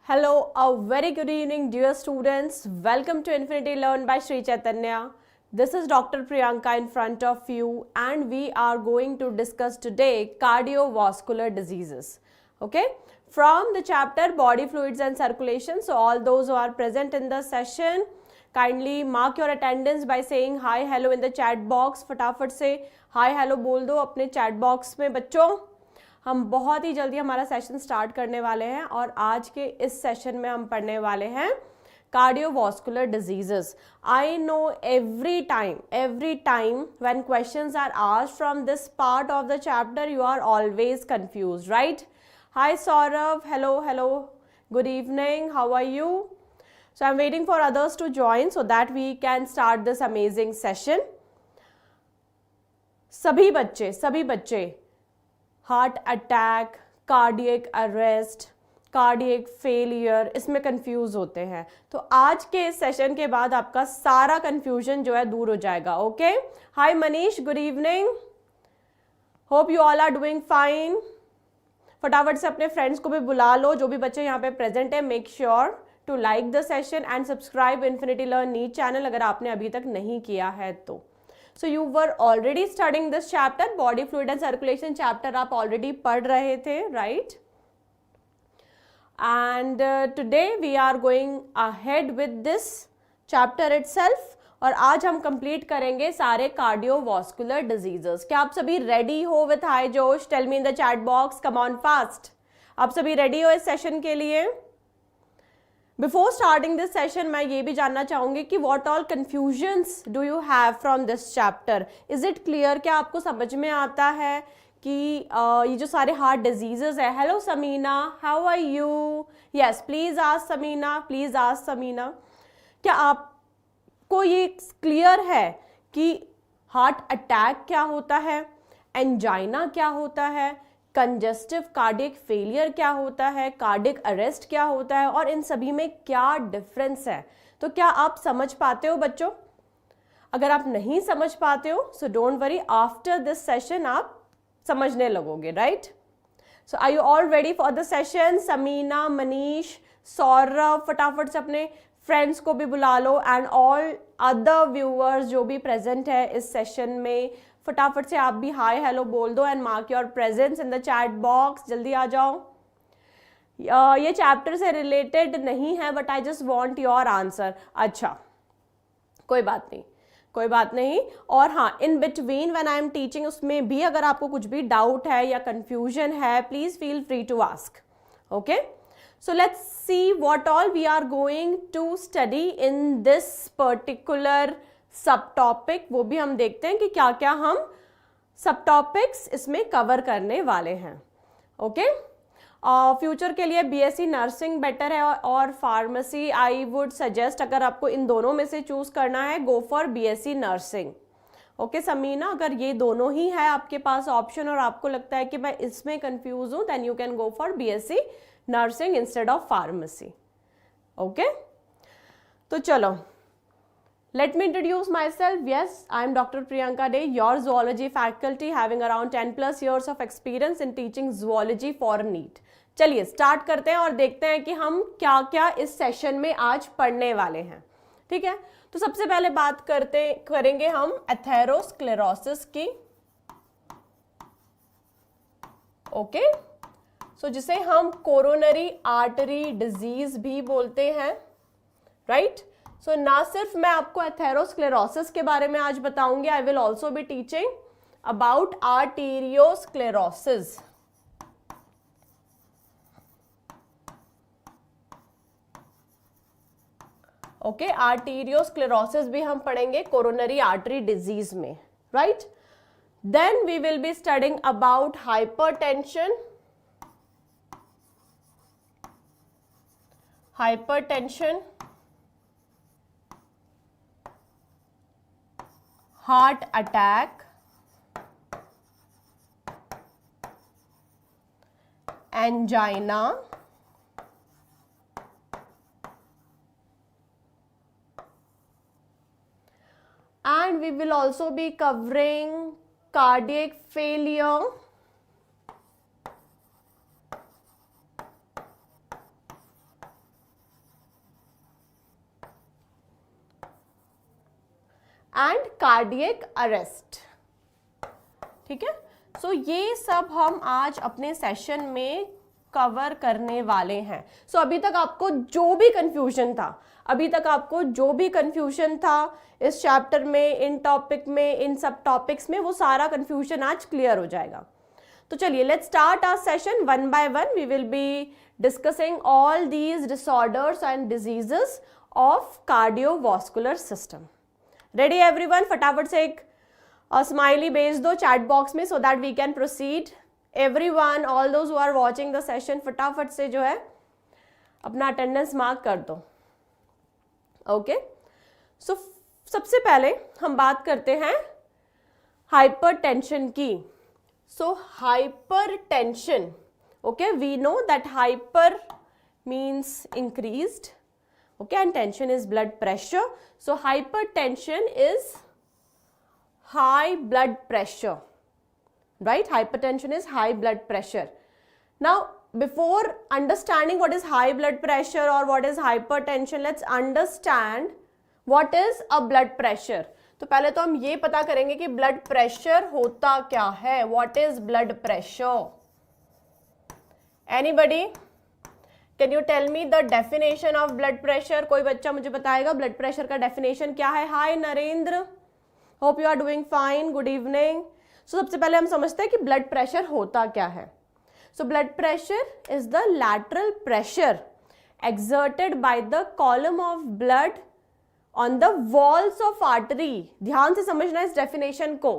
Hello, a very good evening, dear students. Welcome to Infinity Learn by Sri Chaitanya. This is Dr. Priyanka in front of you, and we are going to discuss today cardiovascular diseases. Okay, from the chapter Body Fluids and Circulation. So, all those who are present in the session, kindly mark your attendance by saying hi, hello in the chat box. फटाफट से hi, hello बोल दो अपने chat box में बच्चों. हम बहुत ही जल्दी हमारा सेशन स्टार्ट करने वाले हैं और आज के इस सेशन में हम पढ़ने वाले हैं cardiovascular diseases. I know every time when questions are asked from this part of the chapter, you are always confused, right? Hi Saurav, hello, good evening, how are you? So I'm waiting for others to join so that we can start this amazing session. सभी बच्चे heart attack, cardiac arrest, cardiac failure, इसमें confuse होते हैं. तो आज के इस session के बाद आपका सारा कंफ्यूजन जो है दूर हो जाएगा. Okay, hi Manish, good evening, hope you all are doing fine. फटाफट से अपने फ्रेंड्स को भी बुला लो, जो भी बच्चे यहाँ पे प्रेजेंट है. Make sure to like the session and subscribe Infinity Learn NEET channel अगर आपने अभी तक नहीं किया है तो. So you were already studying this chapter, body fluid and circulation chapter आप already पढ़ रहे थे, right? And today we are going ahead with this chapter itself. और आज हम complete करेंगे सारे cardiovascular diseases. क्या आप सभी ready हो with high जोश? Tell me in the chat box. Come on fast. आप सभी ready हो इस session के लिए? बिफोर स्टार्टिंग दिस सेशन मैं ये भी जानना चाहूंगी कि what all confusions do you have from this chapter. Is it clear? क्या आपको समझ में आता है कि ये जो सारे हार्ट डिजीजेस है. Hello Samina, how are you? Yes, please ask Samina, please ask Samina. क्या आपको ये क्लियर है कि हार्ट अटैक क्या होता है, एंजाइना क्या होता है, कंजेस्टिव कार्डियक फेलियर क्या होता है, कार्डियक अरेस्ट क्या होता है, और इन सभी में क्या डिफरेंस है? तो क्या आप समझ पाते हो बच्चों? अगर आप नहीं समझ पाते हो so don't worry, after this session आप समझने लगोगे, right? So are you all ready for the session? Samina, Manish, Saurabh, फटाफट से अपने फ्रेंड्स को भी बुला लो एंड ऑल अदर व्यूअर्स जो भी प्रेजेंट है इस सेशन में, फटाफट से आप भी हाय हेलो बोल दो and mark your presence in the chat box. जल्दी आ जाओ. ये चैप्टर से रिलेटेड नहीं है but I just want your answer. अच्छा, कोई बात नहीं. और हाँ, in between when I am teaching उसमें भी अगर आपको कुछ भी डाउट है या कंफ्यूजन है, please feel free to ask. Okay, so let's see what all we are going to study in this particular sub topic. वो भी हम देखते हैं कि क्या क्या हम सब टॉपिक्स इसमें कवर करने वाले हैं. ओके, फ्यूचर के लिए बीएससी नर्सिंग बेटर है और फार्मेसी. आई वुड सजेस्ट अगर आपको इन दोनों में से चूज करना है, go for BSc nursing. Okay Samina, अगर ये दोनों ही है आपके पास ऑप्शन और आपको लगता है कि मैं इसमें कंफ्यूज हूं, then you can go for BSc nursing instead of pharmacy. Okay, तो चलो, let me introduce myself. Yes, I am Dr. Priyanka Dey, your zoology faculty having around 10 plus years of experience in teaching zoology for NEET. चलिए start करते हैं और देखते हैं कि हम क्या क्या इस सेशन में आज पढ़ने वाले हैं. ठीक है, तो सबसे पहले बात करेंगे हम एथेरोस्क्लेरोसिस की. ओके, सो जिसे हम कोरोनरी आर्टरी डिजीज भी बोलते हैं, राइट? सो ना सिर्फ मैं आपको एथेरोस्क्लेरोसिस के बारे में आज बताऊंगी, I will also be teaching about arteriosclerosis. Okay, arteriosclerosis भी हम पढ़ेंगे कोरोनरी आर्टरी डिजीज में, right? Then we will be studying about hypertension, heart attack, angina, and we will also be covering cardiac failure, and cardiac arrest. ठीक है, सो ये सब हम आज अपने सेशन में कवर करने वाले हैं। सो अभी तक आपको जो भी कंफ्यूजन था इस चैप्टर में, इन टॉपिक में, इन सब टॉपिक्स में, वो सारा कंफ्यूजन आज क्लियर हो जाएगा। तो चलिए let's start our session one by one. We will be discussing all these disorders and diseases of cardiovascular system. Ready everyone? फटाफट से एक स्माइली भेज दो चैट बॉक्स में, so that we can proceed. Everyone, all those who are watching the session, फटाफट से जो है अपना अटेंडेंस मार्क कर दो। ओके, सो सबसे पहले हम बात करते हैं हाइपरटेंशन की। So hypertension, okay, we know that hyper means increased, okay, and tension is blood pressure. So hypertension is high blood pressure, right? Hypertension is high blood pressure. Now before understanding what is high blood pressure or what is hypertension, let's understand what is a blood pressure. तो पहले तो हम ये पता करेंगे कि blood pressure होता क्या है। What is blood pressure? Anybody? Can you tell me the definition of blood pressure? कोई बच्चा मुझे बताएगा ब्लड प्रेशर का डेफिनेशन क्या है? Hi Narendra, hope you are doing fine, good evening. So सबसे पहले हम समझते हैं कि ब्लड प्रेशर होता क्या है। So blood pressure is the lateral pressure exerted by the column of blood on the walls of artery. ध्यान से समझना इस डेफिनेशन को।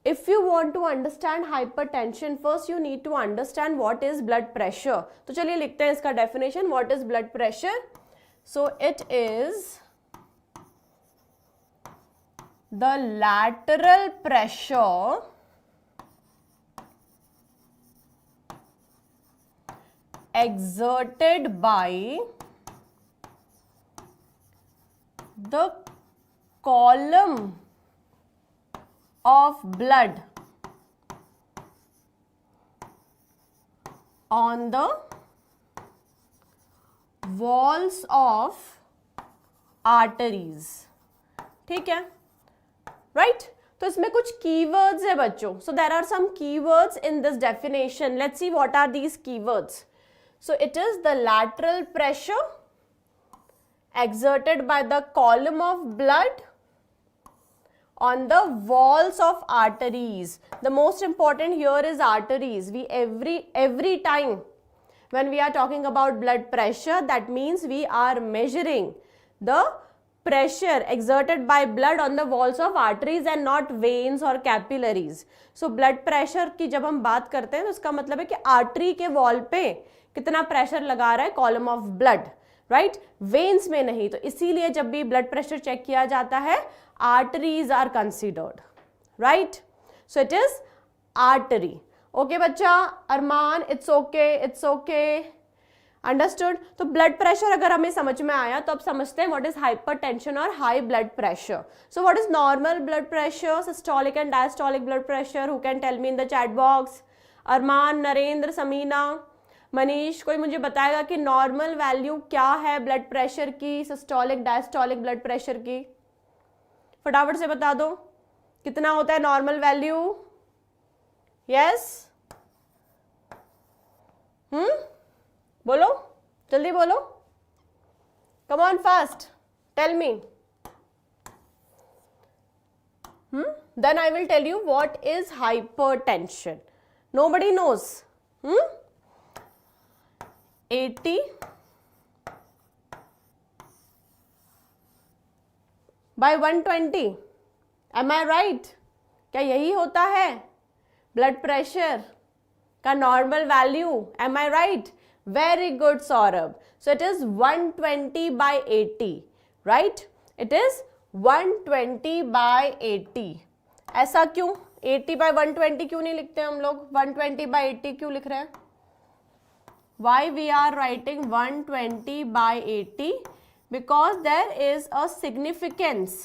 If you want to understand hypertension, first you need to understand what is blood pressure. तो चलिए लिखते हैं इसका definition. What is blood pressure? So it is the lateral pressure exerted by the column of blood on the walls of arteries. ठीक है, right? तो इसमें कुछ कीवर्ड्स है बच्चों। So there are some keywords in this definition. Let's see what are these keywords. So it is the lateral pressure exerted by the column of blood on the walls of arteries. The most important here is arteries. We every time when we are talking about blood pressure, that means we are measuring the pressure exerted by blood on the walls of arteries and not veins or capillaries. So blood pressure की जब हम बात करते हैं तो इसका मतलब है कि आर्टरी के वॉल पे कितना प्रेशर लगा रहा है column of blood, right? Veins में नहीं। तो इसीलिए जब भी ब्लड प्रेशर चेक किया जाता है arteries are considered, right? So it is artery. Okay बच्चा? Arman, it's okay, it's okay, understood? तो ब्लड प्रेशर अगर हमें समझ में आया तो अब समझते हैं व्हाट इज हाइपरटेंशन और high blood pressure. So what is normal blood pressure, systolic and diastolic blood pressure? Who can tell me in the chat box? Arman, Narendra, Samina, Manish, कोई मुझे बताएगा कि नॉर्मल वैल्यू क्या है ब्लड प्रेशर की, सिस्टोलिक डायस्टोलिक ब्लड प्रेशर की? फटाफट से बता दो कितना होता है नॉर्मल वैल्यू। यस, बोलो, जल्दी बोलो, come on fast, tell me. Then I will tell you what is hypertension. Nobody knows. 80 by 120, am I right? क्या यही होता है ब्लड प्रेशर का normal value? am I right? Very good, Saurabh. So it is 120 by 80, right? It is 120 by 80. ऐसा क्यों? 80 by 120 क्यों नहीं लिखते हम लोग? 120 by 80 क्यों लिख रहे हैं? Why we are writing 120 by 80? Because there is a significance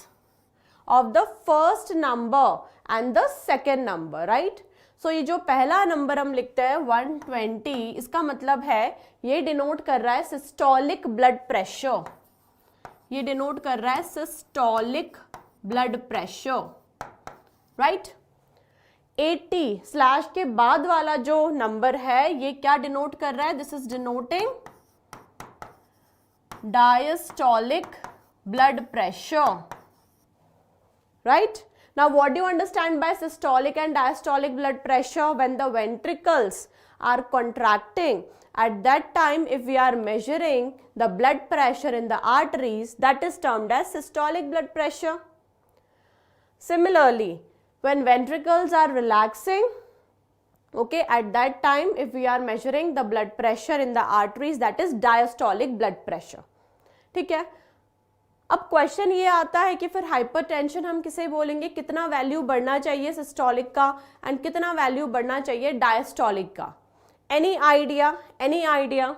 of the first number and the second number, right? So ये जो पहला नंबर हम लिखते हैं 120, इसका मतलब है ये डिनोट कर रहा है सिस्टोलिक ब्लड प्रेशर। ये डिनोट कर रहा है systolic blood pressure, right. 80 slash के बाद वाला जो नंबर है ये क्या डिनोट कर रहा है? This is denoting diastolic blood pressure, right? Now what do you understand by systolic and diastolic blood pressure? When the ventricles are contracting, at that time if we are measuring the blood pressure in the arteries, that is termed as systolic blood pressure. Similarly, when ventricles are relaxing, okay, at that time if we are measuring the blood pressure in the arteries, that is diastolic blood pressure. ठीक है। अब question ये आता है कि फिर hypertension हम किसे बोलेंगे, कितना वैल्यू बढ़ना चाहिए सिस्टोलिक का एंड कितना वैल्यू बढ़ना चाहिए डायस्टोलिक का? Any idea? Any idea?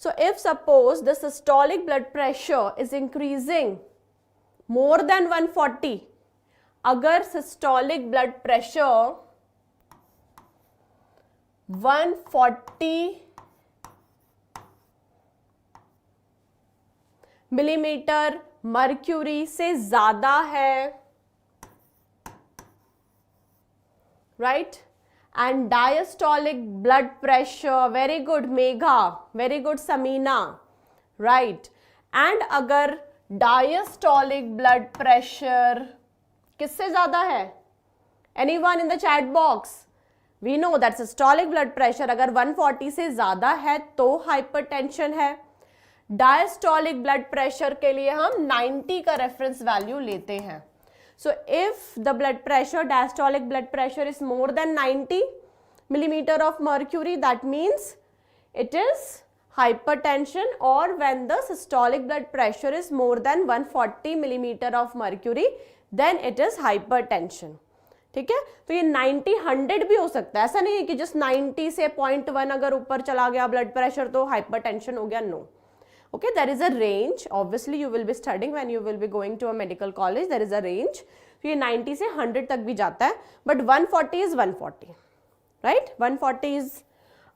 So if suppose the systolic blood pressure is increasing more than 140, अगर systolic blood pressure 140 millimetre mercury से ज्यादा है, right, and diastolic blood pressure, very good Megha, very good Samina, right, and अगर diastolic blood pressure किससे ज्यादा है? Anyone in the chat box? We know that systolic blood pressure अगर 140 से ज्यादा है तो हाइपरटेंशन है। डायस्टोलिक ब्लड प्रेशर के लिए हम 90 का रेफरेंस वैल्यू लेते हैं। So if the blood pressure, diastolic blood pressure is more than 90 millimeter of mercury, that means it is hypertension, or when the systolic blood pressure is more than 140 millimeter of mercury, then it is hypertension. ठीक है, तो ये 90 100 भी हो सकता है, ऐसा नहीं है कि जस्ट 90 से 0.1 अगर ऊपर चला गया ब्लड प्रेशर तो हाइपरटेंशन हो गया, no. Okay, there is a range, obviously you will be studying when you will be going to a medical college, there is a range, तो ये 90 से 100 तक भी जाता है, but 140 is 140, right? 140 is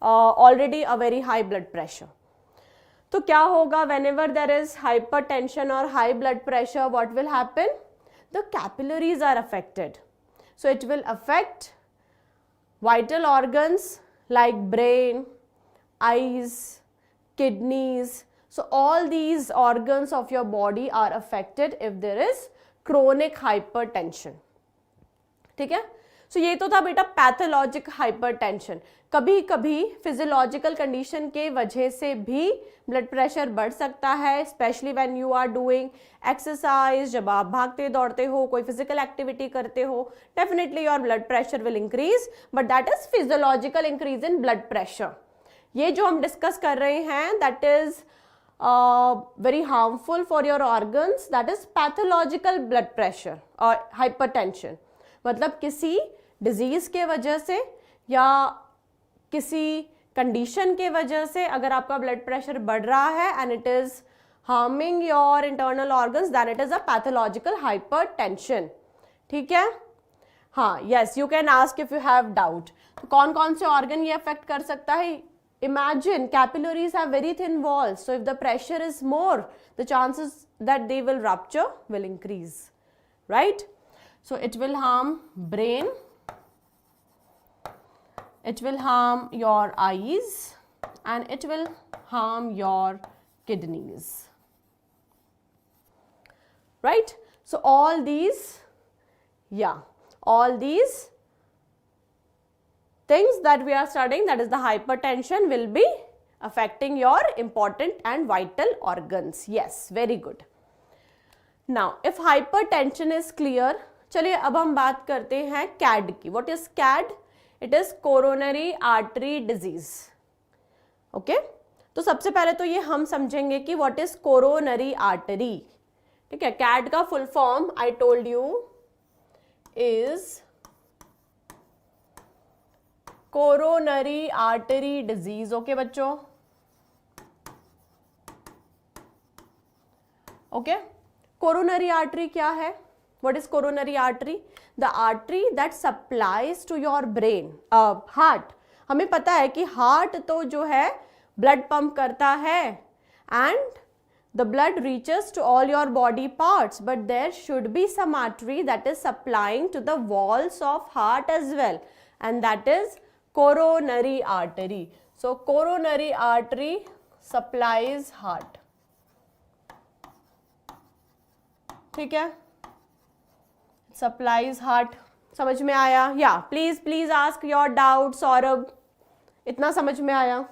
already a very high blood pressure. तो क्या होगा whenever there is hypertension or high blood pressure, what will happen? The capillaries are affected, so it will affect vital organs like brain, eyes, kidneys. So all these organs of your body are affected if there is chronic hypertension. ठीक है, सो ये तो था बेटा pathologic hypertension. कभी कभी physiological condition के वजह से भी ब्लड प्रेशर बढ़ सकता है, specially when you are doing exercise, जब आप भागते दौड़ते हो, कोई फिजिकल एक्टिविटी करते हो, definitely your blood pressure will increase, but that is physiological increase in blood pressure. ये जो हम डिस्कस कर रहे हैं that is very harmful for your organs, that is pathological blood pressure or hypertension। मतलब किसी डिजीज के वजह से या किसी कंडीशन के वजह से अगर आपका ब्लड प्रेशर बढ़ रहा है and it is harming your internal organs, then it is a pathological hypertension. ठीक है, हाँ, yes, you can ask if you have doubt. तो कौन कौन से ऑर्गन ये अफेक्ट कर सकता है? Imagine capillaries have very thin walls, so if the pressure is more, the chances that they will rupture will increase, right? So it will harm brain, it will harm your eyes, and it will harm your kidneys, right? So all these, yeah, all these things that we are studying, that is the hypertension, will be affecting your important and vital organs. Yes, very good. Now if hypertension is clear, चलिए अब हम बात करते हैं CAD की। What is CAD? It is coronary artery disease. Okay, तो सबसे पहले तो ये हम समझेंगे कि what is coronary artery। ठीक है, CAD का full form I told you is coronary artery disease. Okay बच्चों, ओके, कोरोनरी आर्टरी क्या है? What is coronary artery? The artery that supplies to your brain, heart. हमें पता है कि हार्ट तो जो है ब्लड पंप करता है and The blood reaches to all your body parts, but there should be some artery that is supplying to the walls of heart as well, and that is coronary artery. So coronary artery supplies heart. ठीक है, supplies heart. समझ में आया? या please ask your doubt Saurabh. इतना समझ में आया?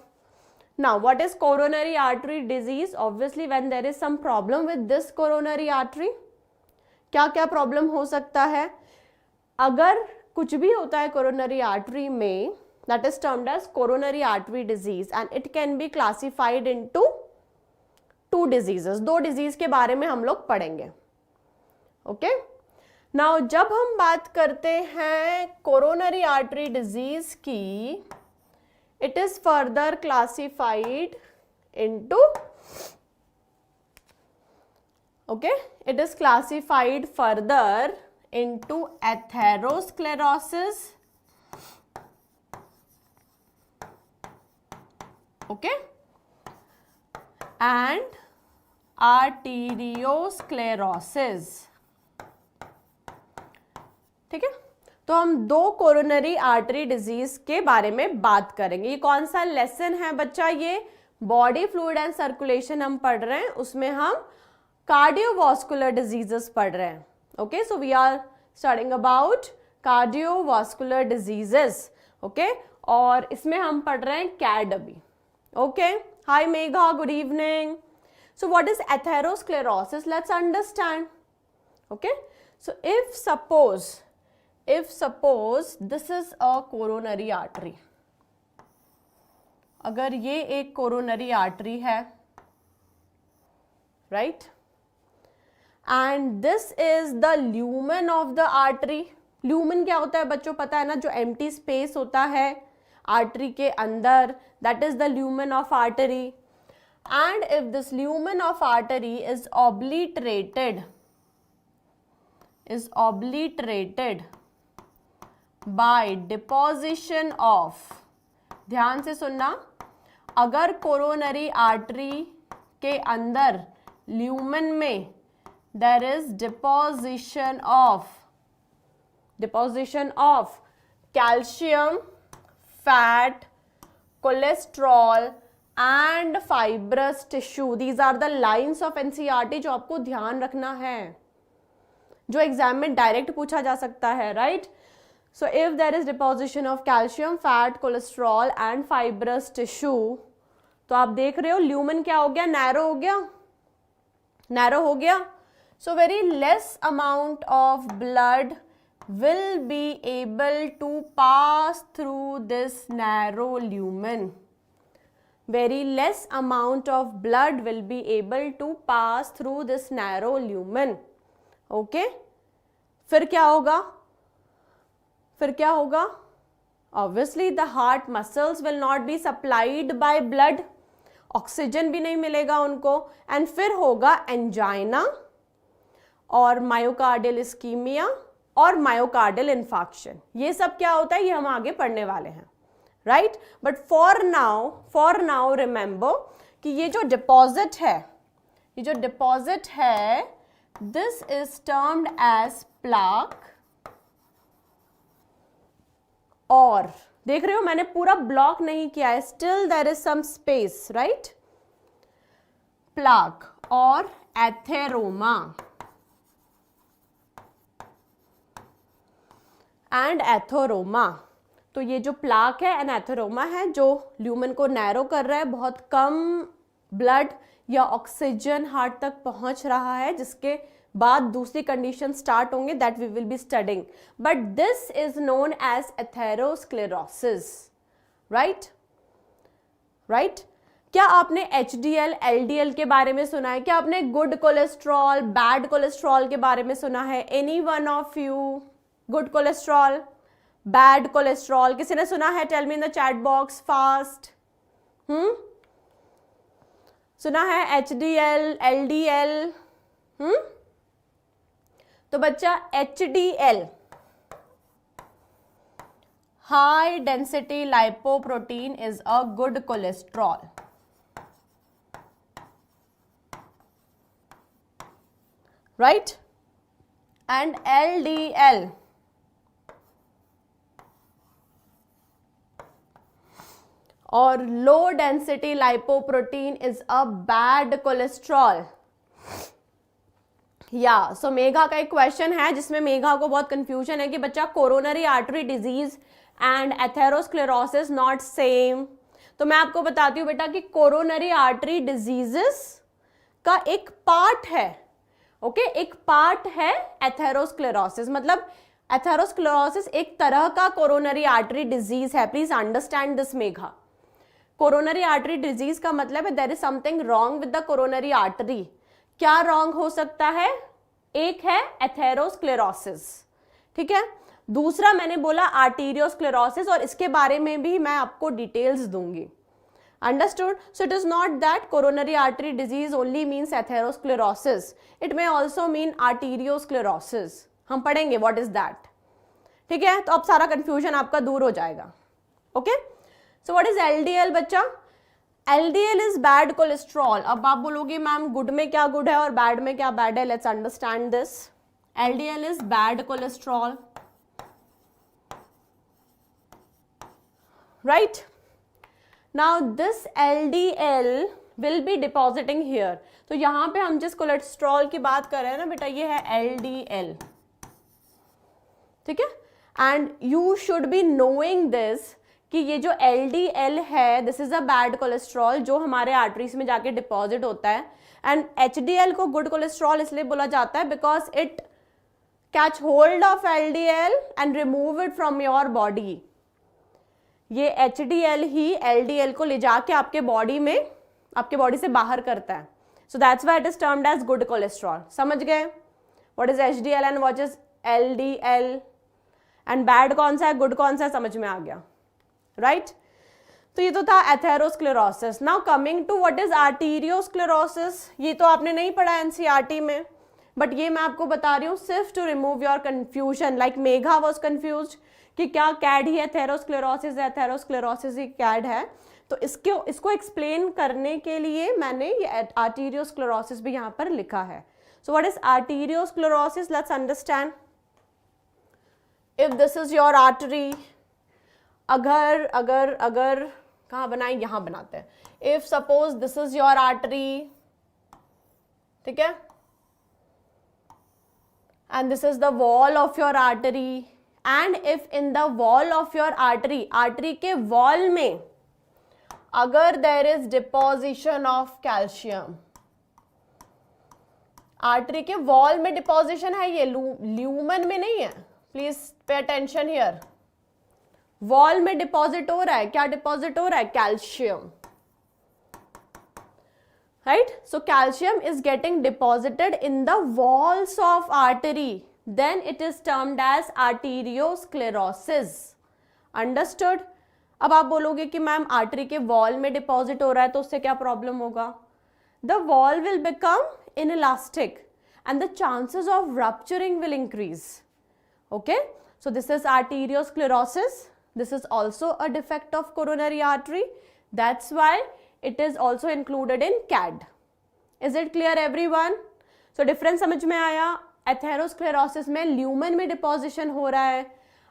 Now, what is coronary artery disease? Obviously, when there is some problem with this coronary artery, क्या क्या प्रॉब्लम हो सकता है? अगर कुछ भी होता है coronary artery में, that is termed as coronary artery disease, and it can be classified into two diseases. दो disease के बारे में हम लोग पढ़ेंगे. Okay? Now, जब हम बात करते हैं coronary artery disease की, it is further classified into, okay, it is classified further into atherosclerosis, okay, and arteriosclerosis. ठीक है, तो हम दो कोरोनरी आर्टरी डिजीज के बारे में बात करेंगे. ये कौन सा लेसन है बच्चा? ये बॉडी फ्लूइड एंड सर्कुलेशन हम पढ़ रहे हैं, उसमें हम कार्डियोवास्कुलर डिजीजेस पढ़ रहे हैं. Okay, so we are studying about cardiovascular diseases. Okay, और इसमें हम पढ़ रहे हैं कैड अभी. Okay, hi Megha, good evening. So what is atherosclerosis? Let's understand. Okay, so if suppose this is a coronary artery, अगर ये एक coronary artery है, right, and this is the lumen of the artery. lumen क्या होता है बच्चों, पता है ना? जो empty space होता है artery के अंदर, that is the lumen of artery. And if this lumen of artery is obliterated by deposition of, ध्यान से सुनना, अगर कोरोनरी आर्टरी के अंदर ल्यूमन में there is deposition of calcium, fat, cholesterol and fibrous tissue. These are the lines of NCERT जो आपको ध्यान रखना है, जो एग्जाम में डायरेक्ट पूछा जा सकता है, right? So if there is deposition of calcium, fat, cholesterol and fibrous tissue, तो आप देख रहे हो ल्यूमन क्या हो गया? नैरो हो गया. So very less amount of blood will be able to pass through this narrow lumen. Very less amount of blood will be able to pass through this narrow lumen. Okay? फिर क्या होगा? Obviously the heart muscles will not be supplied by blood, oxygen भी नहीं मिलेगा उनको, and फिर होगा angina और मायोकार्डियल इस्कीमिया और मायोकार्डियल इन्फार्क्शन. ये सब क्या होता है ये हम आगे पढ़ने वाले हैं, right? But for now remember कि ये जो डिपॉजिट है, this is termed as plaque. और देख रहे हो मैंने पूरा ब्लॉक नहीं किया है, still there is some space, right? Plaque और एथेरोमा एंड एथोरोमा. तो ये जो प्लाक है एंड एथोरोमा है जो ल्यूमन को नैरो कर रहा है, बहुत कम ब्लड या ऑक्सीजन हार्ट तक पहुंच रहा है, जिसके बाद दूसरी कंडीशन स्टार्ट होंगे that we will be studying. But this is known as atherosclerosis, right? क्या आपने HDL, LDL के बारे में सुना है? क्या आपने गुड कोलेस्ट्रॉल, बैड कोलेस्ट्रॉल के बारे में सुना है? Any one of you? Good cholesterol, bad cholesterol किसी ने सुना है? Tell me in the chat box fast. सुना है HDL, LDL? तो बच्चा HDL, high density lipoprotein, is a good cholesterol. right? And LDL or low density lipoprotein is a bad cholesterol. या सो मेघा का एक क्वेश्चन है जिसमें मेघा को बहुत कंफ्यूजन है कि बच्चा coronary artery disease and atherosclerosis not same. तो मैं आपको बताती हूँ बेटा कि कोरोनरी आर्टरी डिजीजेस का एक पार्ट है, ओके, एक पार्ट है एथेरोस्क्लेरोसिस। मतलब एथेरोस्क्लेरोसिस एक तरह का कोरोनरी आर्टरी डिजीज है। Please understand this Megha. Coronary artery disease का मतलब है there is something wrong with the coronary artery. क्या रॉन्ग हो सकता है? एक है एथेरोस्क्लेरोसिस, ठीक है। दूसरा मैंने बोला आर्टीरियोस्क्लेरोसिस, और इसके बारे में भी मैं आपको डिटेल्स दूंगी। Understood? So it is not that coronary artery disease only means atherosclerosis, it may also mean arteriosclerosis. हम पढ़ेंगे व्हाट इज दैट, ठीक है। तो अब सारा कंफ्यूजन आपका दूर हो जाएगा, okay. So what is LDL बच्चा? LDL is bad cholesterol. अब आप बोलोगे मैम गुड में क्या गुड है और बैड में क्या बैड है? Let's understand this. LDL is bad cholesterol, right? Now this LDL will be depositing here. तो यहां पे हम जिस कोलेस्ट्रॉल की बात कर रहे हैं ना बेटा, ये है LDL, ठीक है। And you should be knowing this कि ये जो LDL है this is a bad cholesterol जो हमारे आर्टरीज में जाके डिपॉजिट होता है। एंड HDL को गुड कोलेस्ट्रॉल इसलिए बोला जाता है because it catch hold of LDL and remove it from your body. ये HDL ही LDL को ले जाके आपके बॉडी में, आपके बॉडी से बाहर करता है। So that's why it is termed as good cholesterol. समझ गए? What is HDL and what is LDL? And bad कौन सा है, गुड कौन सा है, समझ में आ गया, राइट? तो ये तो था atherosclerosis. Now coming to what is arteriosclerosis. ये तो आपने नहीं पढ़ा एनसीईआरटी में, बट ये मैं आपको बता रही हूँ सिर्फ to remove your confusion. Like Megha was confused कि क्या कैड ही एथेरोस्क्लेरोसिस है, एथेरोस्क्लेरोसिस ही कैड है। तो इसको एक्सप्लेन करने के लिए मैंने ये आर्टीरियोस्क्लेरोसिस भी यहाँ पर लिखा है। So what is arteriosclerosis? Let's understand. If this is your artery, अगर अगर अगर कहाँ बनाए? यहां बनाते हैं। If suppose this is your artery, ठीक है, and this is the wall of your artery, and if in the wall of your artery, artery के वॉल में अगर there is deposition of calcium, artery के वॉल में deposition है, ये lumen में नहीं है, प्लीज पे अटेंशन हियर। वॉल में डिपॉजिट हो रहा है, क्या डिपॉजिट हो रहा है? Calcium, right? So calcium is getting deposited in the walls of artery, then it is termed as arteriosclerosis. Understood? अब आप बोलोगे कि मैम आर्टरी के वॉल में डिपॉजिट हो रहा है तो उससे क्या प्रॉब्लम होगा? The wall will become inelastic and the chances of rupturing will increase. Okay, so this is arteriosclerosis. This is also a defect of coronary artery. That's why it is also included in CAD. Is it clear everyone? So difference समझ में आया? Atherosclerosis में lumen में deposition हो रहा है,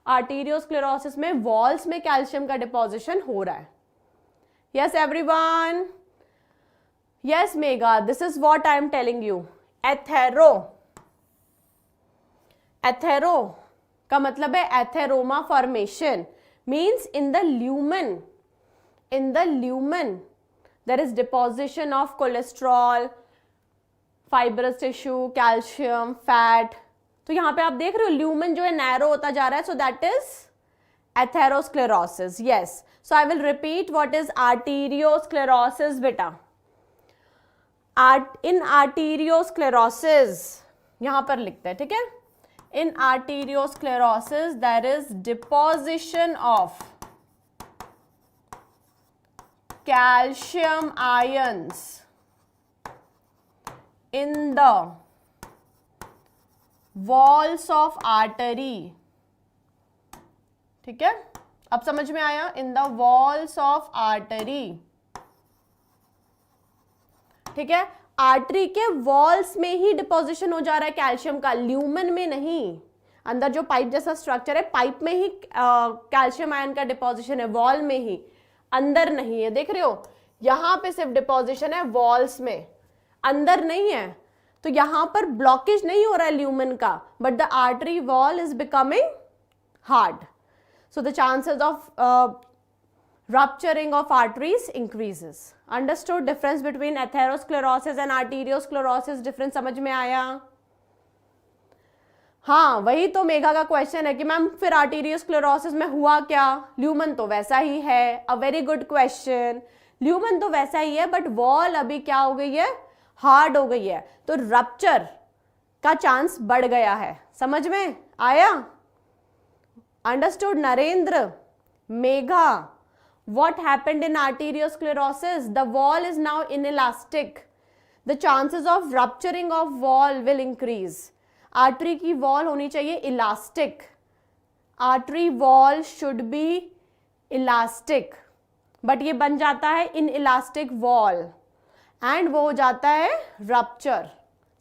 arteriosclerosis में walls में कैल्शियम का डिपोजिशन हो रहा है। Yes everyone? Yes Megha, this is what I am telling you. Athero का मतलब है atheroma formation, means in the lumen there is deposition of cholesterol, fibrous tissue, calcium, fat. तो यहाँ पे आप देख रहे हो ल्यूमन जो है नैरो होता जा रहा है, so that is atherosclerosis. Yes, so I will repeat what is arteriosclerosis बेटा। इन आर्टीरियोस्क्लेरोसिस यहां पर लिखते हैं, ठीक है। In arteriosclerosis there is deposition of calcium ions in the walls of artery, ठीक है। अब समझ में आया? In the walls of artery, ठीक है। आर्टरी के वॉल्स में ही डिपोजिशन हो जा रहा है कैल्शियम का, ल्यूमन में नहीं। अंदर जो पाइप जैसा स्ट्रक्चर है, पाइप में ही कैल्शियम आयन का डिपोजिशन है, वॉल में ही, अंदर नहीं है। देख रहे हो, यहां पे सिर्फ डिपोजिशन है वॉल्स में, अंदर नहीं है। तो यहां पर ब्लॉकेज नहीं हो रहा है ल्यूमन का, but the artery wall is becoming hard, so the chances of rupturing of arteries increases. Understood? Difference between atherosclerosis and arteriosclerosis, difference समझ में आया? हाँ, वही तो मेघा का क्वेश्चन है कि मैम फिर आर्टीरियोस्क्लेरोसिस में हुआ क्या? ल्यूमन तो वैसा ही है। अ वेरी गुड क्वेश्चन। ल्यूमन तो वैसा ही है, बट वॉल अभी क्या हो गई है? हार्ड हो गई है, तो रप्चर का चांस बढ़ गया है। समझ में आया? Understood Narendra, Megha? What happened in arteriosclerosis? The wall is now inelastic. The chances of rupturing of wall will increase. Artery की wall होनी चाहिए elastic. Artery wall should be elastic. But ये बन जाता है inelastic wall. And वो हो जाता है rupture.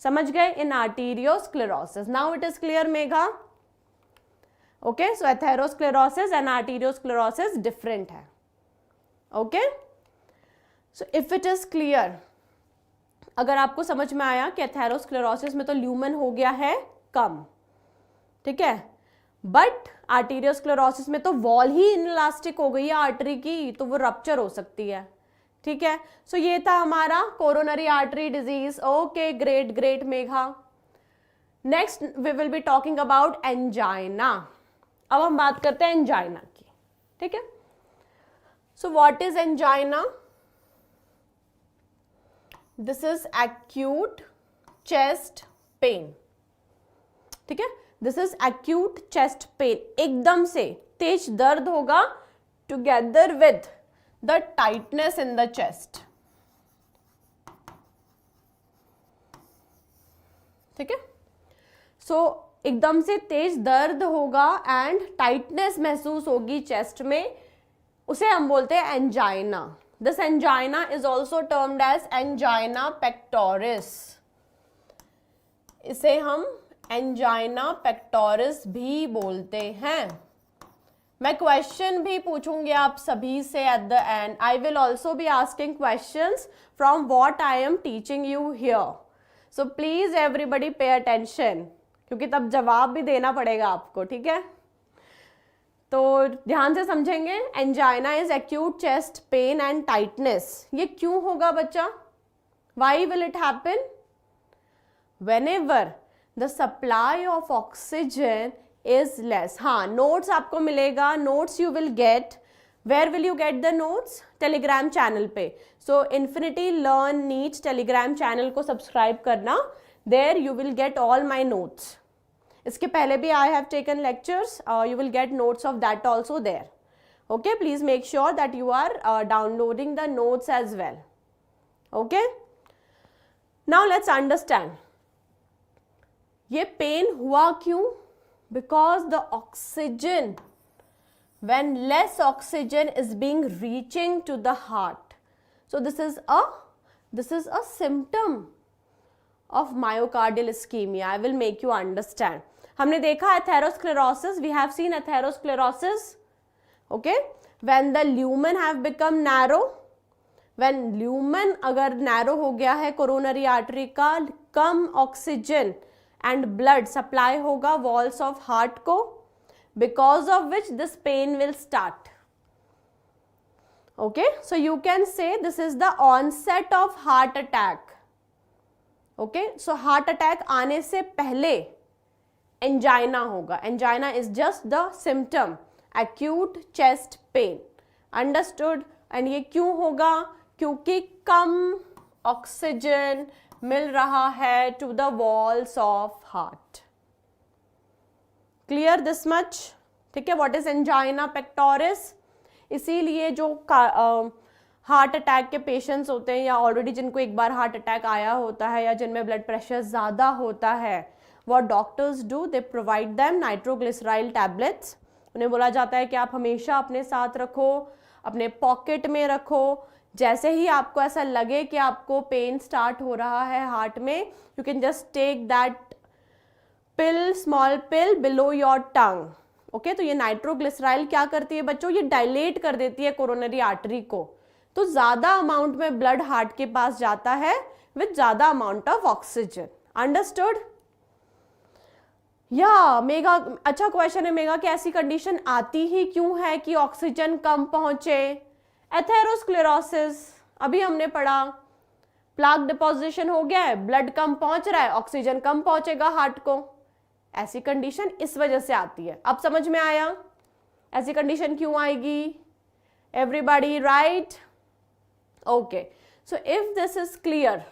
समझ गए? In arteriosclerosis. Now it is clear, Megha? Okay, so atherosclerosis and arteriosclerosis different है. Okay, so if it is clear, अगर आपको समझ में आया कि एथेरोस्क्लेरोसिस में तो ल्यूमन हो गया है कम, ठीक है, बट आर्टीरियोस्क्लेरोसिस में तो वॉल ही इनइलास्टिक हो गई है आर्टरी की, तो वो रप्चर हो सकती है। ठीक है, सो ये था हमारा coronary artery disease. Okay, great great Megha. Next we will be talking about angina. अब हम बात करते हैं एंजाइना की। ठीक है, so what is angina? This is acute chest pain. ठीक है, this is acute chest pain, एकदम से तेज दर्द होगा together with the tightness in the chest. ठीक है, so एकदम से तेज दर्द होगा एंड टाइटनेस महसूस होगी चेस्ट में, उसे हम बोलते हैं angina. This angina is also termed as angina pectoris. इसे हम एंजाइना पेक्टोरिस भी बोलते हैं। मैं क्वेश्चन भी पूछूंगी आप सभी से at the end. I will also be asking questions from what I am teaching you here, so please everybody pay attention, क्योंकि तब जवाब भी देना पड़ेगा आपको। ठीक है, तो ध्यान से समझेंगे। Angina is acute chest pain and tightness. ये क्यों होगा बच्चा? Why will it happen? Whenever the supply of oxygen is less. हाँ, नोट्स आपको मिलेगा, notes you will get. Where will you get the notes? Telegram channel पे। So Infinity Learn needs Telegram channel को subscribe करना, there you will get all my notes. इसके पहले भी I have taken lectures, you will get notes of that also there. Okay, please make sure that you are downloading the notes as well. Okay, now let's understand ये pain हुआ क्यों? Because the oxygen, when less oxygen is being reaching to the heart, so this is a symptom of myocardial ischemia. I will make you understand. हमने देखा atherosclerosis, we have seen atherosclerosis, okay, when the lumen have become narrow, when lumen अगर narrow हो गया है coronary artery का, कम oxygen and blood supply होगा walls of heart को, because of which this pain will start. Okay, so you can say this is the onset of heart attack. Okay, so heart attack आने से पहले angina होगा. Angina is just the symptom, acute chest pain. Understood? And ये क्यों होगा? क्योंकि कम oxygen मिल रहा है to the walls of heart. Clear this much? ठीक है, व्हाट इज एंजाइना पेक्टोरिस? इसीलिए जो हार्ट अटैक के पेशेंट्स होते हैं या ऑलरेडी जिनको एक बार हार्ट अटैक आया होता है या जिनमें ब्लड प्रेशर ज़्यादा होता है, what doctors do, they provide them nitroglycerin tablets. उन्हें बोला जाता है कि आप हमेशा अपने साथ रखो, अपने पॉकेट में रखो, जैसे ही आपको ऐसा लगे कि आपको पेन स्टार्ट हो रहा है हार्ट में, you can just take that pill, small pill below your tongue. Okay, तो ये नाइट्रोग्लिसराइल क्या करती है बच्चों, ये डायलेट कर देती है कोरोनरी आर्टरी को, तो ज्यादा अमाउंट में ब्लड हार्ट के पास जाता है विद ज्यादा अमाउंट ऑफ ऑक्सीजन। अंडरस्टूड? या मेगा, अच्छा क्वेश्चन है मेगा कि ऐसी कंडीशन आती ही क्यों है कि ऑक्सीजन कम पहुंचे? एथेरोस्क्लेरोसिस अभी हमने पढ़ा, प्लाक डिपोजिशन हो गया है, ब्लड कम पहुंच रहा है, ऑक्सीजन कम पहुंचेगा हार्ट को, ऐसी कंडीशन इस वजह से आती है। अब समझ में आया ऐसी कंडीशन क्यों आएगी? Everybody right? Okay, so if this is clear,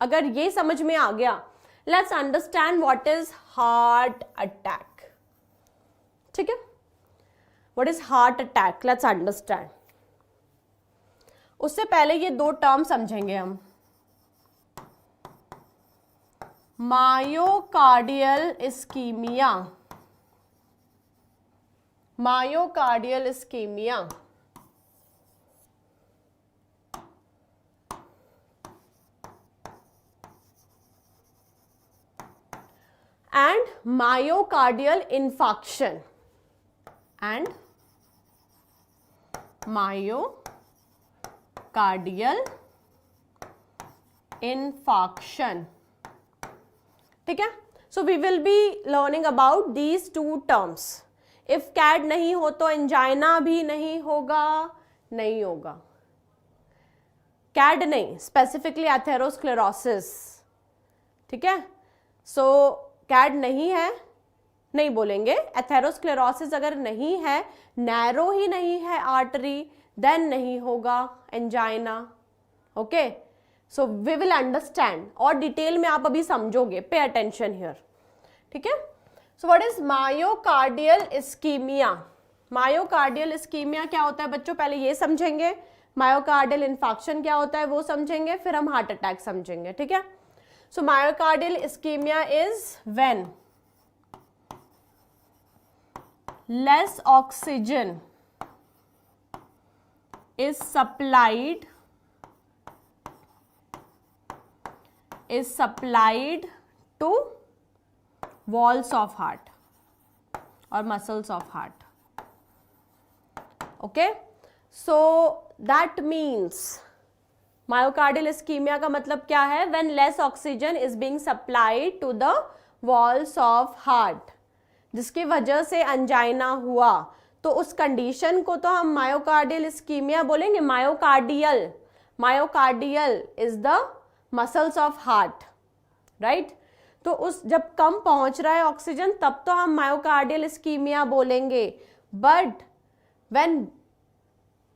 अगर ये समझ में आ गया, let's understand what is heart attack. ठीक है, what is heart attack, let's understand. उससे पहले ये दो टर्म समझेंगे हम, myocardial ischaemia, myocardial ischaemia and myocardial infarction and myocardial infarction। ठीक है, so we will be learning about these two terms। if CAD नहीं हो तो एंजाइना भी नहीं होगा, नहीं होगा, CAD नहीं, स्पेसिफिकली एथेरोस्क्लेरोसिस। ठीक है, सो CAD नहीं है, नहीं बोलेंगे। एथेरोस्क्लेरोसिस अगर नहीं है, नैरो ही नहीं है आर्टरी, देन नहीं होगा angina. Okay, so we will understand, और डिटेल में आप अभी समझोगे, पे अटेंशन हियर। ठीक है, so what is myocardial ischaemia? Myocardial ischaemia क्या होता है बच्चों, पहले ये समझेंगे। मायोकार्डियल इन्फाक्शन क्या होता है वो समझेंगे, फिर हम हार्ट अटैक समझेंगे। ठीक है, so myocardial ischemia is when less oxygen is supplied to walls of heart or muscles of heart। okay, so that means myocardial ischaemia का मतलब क्या है, when less oxygen is being supplied to the walls of heart, जिसकी वजह से angina हुआ, तो उस कंडीशन को तो हम मायोकार्डियल इस्कीमिया बोलेंगे। Myocardial, myocardial is the muscles of heart, right? तो उस जब कम पहुंच रहा है ऑक्सीजन तब तो हम मायोकार्डियल इस्कीमिया बोलेंगे, but when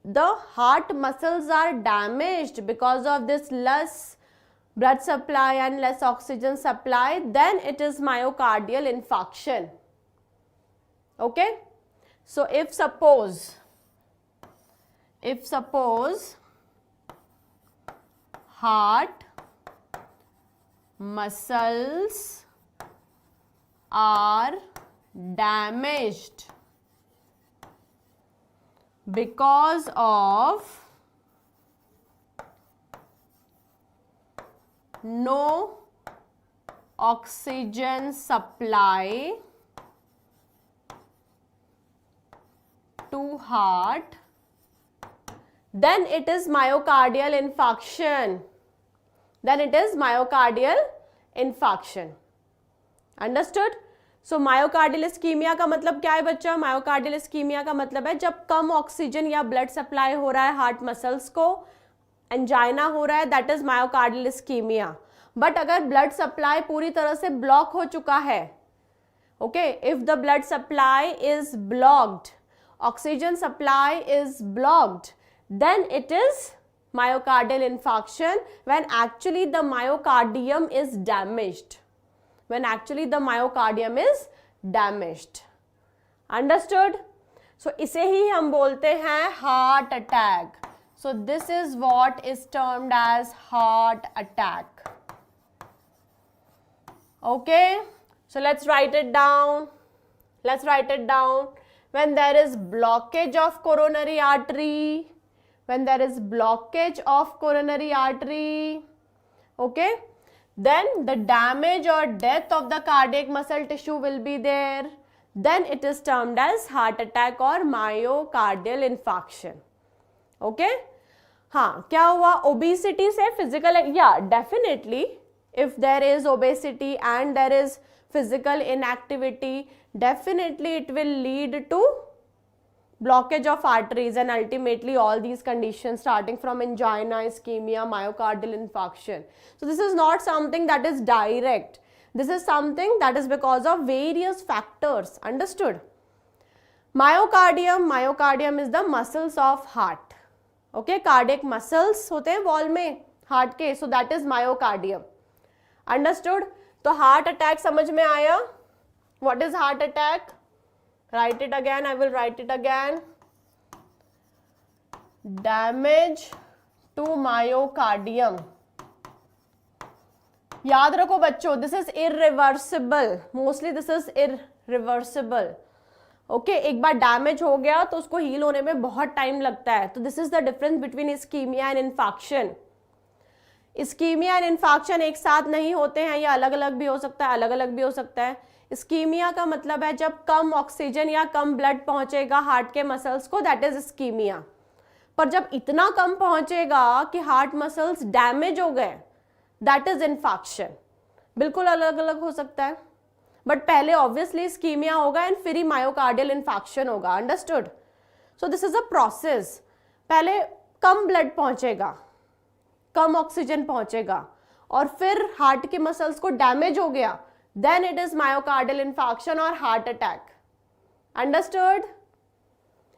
the heart muscles are damaged because of this less blood supply and less oxygen supply, then it is myocardial infarction। okay, so if suppose heart muscles are damaged because of no oxygen supply to heart, then it is myocardial infarction, then it is myocardial infarction। understood? सो myocardial ischaemia का मतलब क्या है बच्चा? Myocardial ischaemia का मतलब है जब कम ऑक्सीजन या ब्लड सप्लाई हो रहा है हार्ट मसल्स को, एंजाइना हो रहा है, that is myocardial ischaemia. But अगर ब्लड सप्लाई पूरी तरह से ब्लॉक हो चुका है, okay, if the blood supply is blocked, oxygen supply is blocked, then it is myocardial infarction when actually the myocardium is damaged, when actually the myocardium is damaged। understood? so इसे ही हम बोलते हैं heart attack। so this is what is termed as heart attack। okay, so let's write it down, let's write it down। when there is blockage of coronary artery, when there is blockage of coronary artery, okay, then the damage or death of the cardiac muscle tissue will be there, then it is termed as heart attack or myocardial infarction. Okay, हाँ क्या हुआ, obesity से physical, yeah definitely if there is obesity and there is physical inactivity, definitely it will lead to blockage of arteries and ultimately all these conditions starting from angina, ischemia, myocardial infarction. So this is not something that is direct, this is something that is because of various factors, understood? Myocardium is the muscles of heart, okay, cardiac muscles होते हैं wall में heart के, so that is myocardium, understood? तो heart attack समझ में आया? What is heart attack? Write it again, I will write it again. Damage to myocardium. याद रखो बच्चों, this is irreversible, mostly this is irreversible. Okay एक बार damage हो गया तो उसको हील होने में बहुत टाइम लगता है, तो this is the difference between ischaemia and infection. Ischaemia and infection एक साथ नहीं होते हैं, ये अलग अलग भी हो सकता है, अलग अलग भी हो सकता है. इस्कीमिया का मतलब है जब कम ऑक्सीजन या कम ब्लड पहुंचेगा हार्ट के मसल्स को, दैट इज इस्कीमिया. पर जब इतना कम पहुंचेगा कि हार्ट मसल्स डैमेज हो गए, दैट इज इन्फेक्शन. बिल्कुल अलग अलग हो सकता है, बट पहले ऑब्वियसली इस्कीमिया होगा एंड फिर ही मायोकार्डियल इन्फेक्शन होगा, understood? So this is a process. पहले कम ब्लड पहुंचेगा, कम ऑक्सीजन पहुंचेगा और फिर हार्ट के मसल्स को डैमेज हो गया, then it is myocardial infection और heart attack. Understood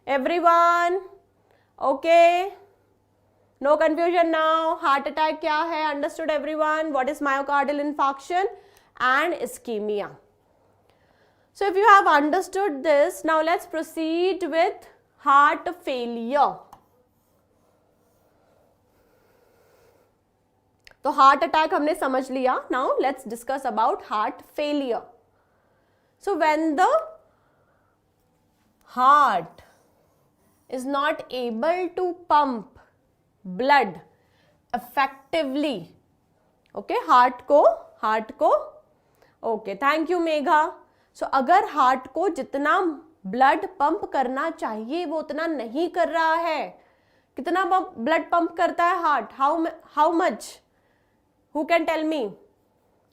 everyone? Okay, no confusion now. Heart attack क्या है? Understood everyone? What is myocardial infection and ischemia? So if you have understood this, now let's proceed with heart failure. तो heart attack हमने समझ लिया. Now let's discuss about heart failure. So when the heart is not able to pump blood effectively, okay, heart को okay, thank you Megha. सो अगर heart को जितना blood pump करना चाहिए वो उतना नहीं कर रहा है, कितना ब्लड पंप करता है heart? How much? Who can tell me?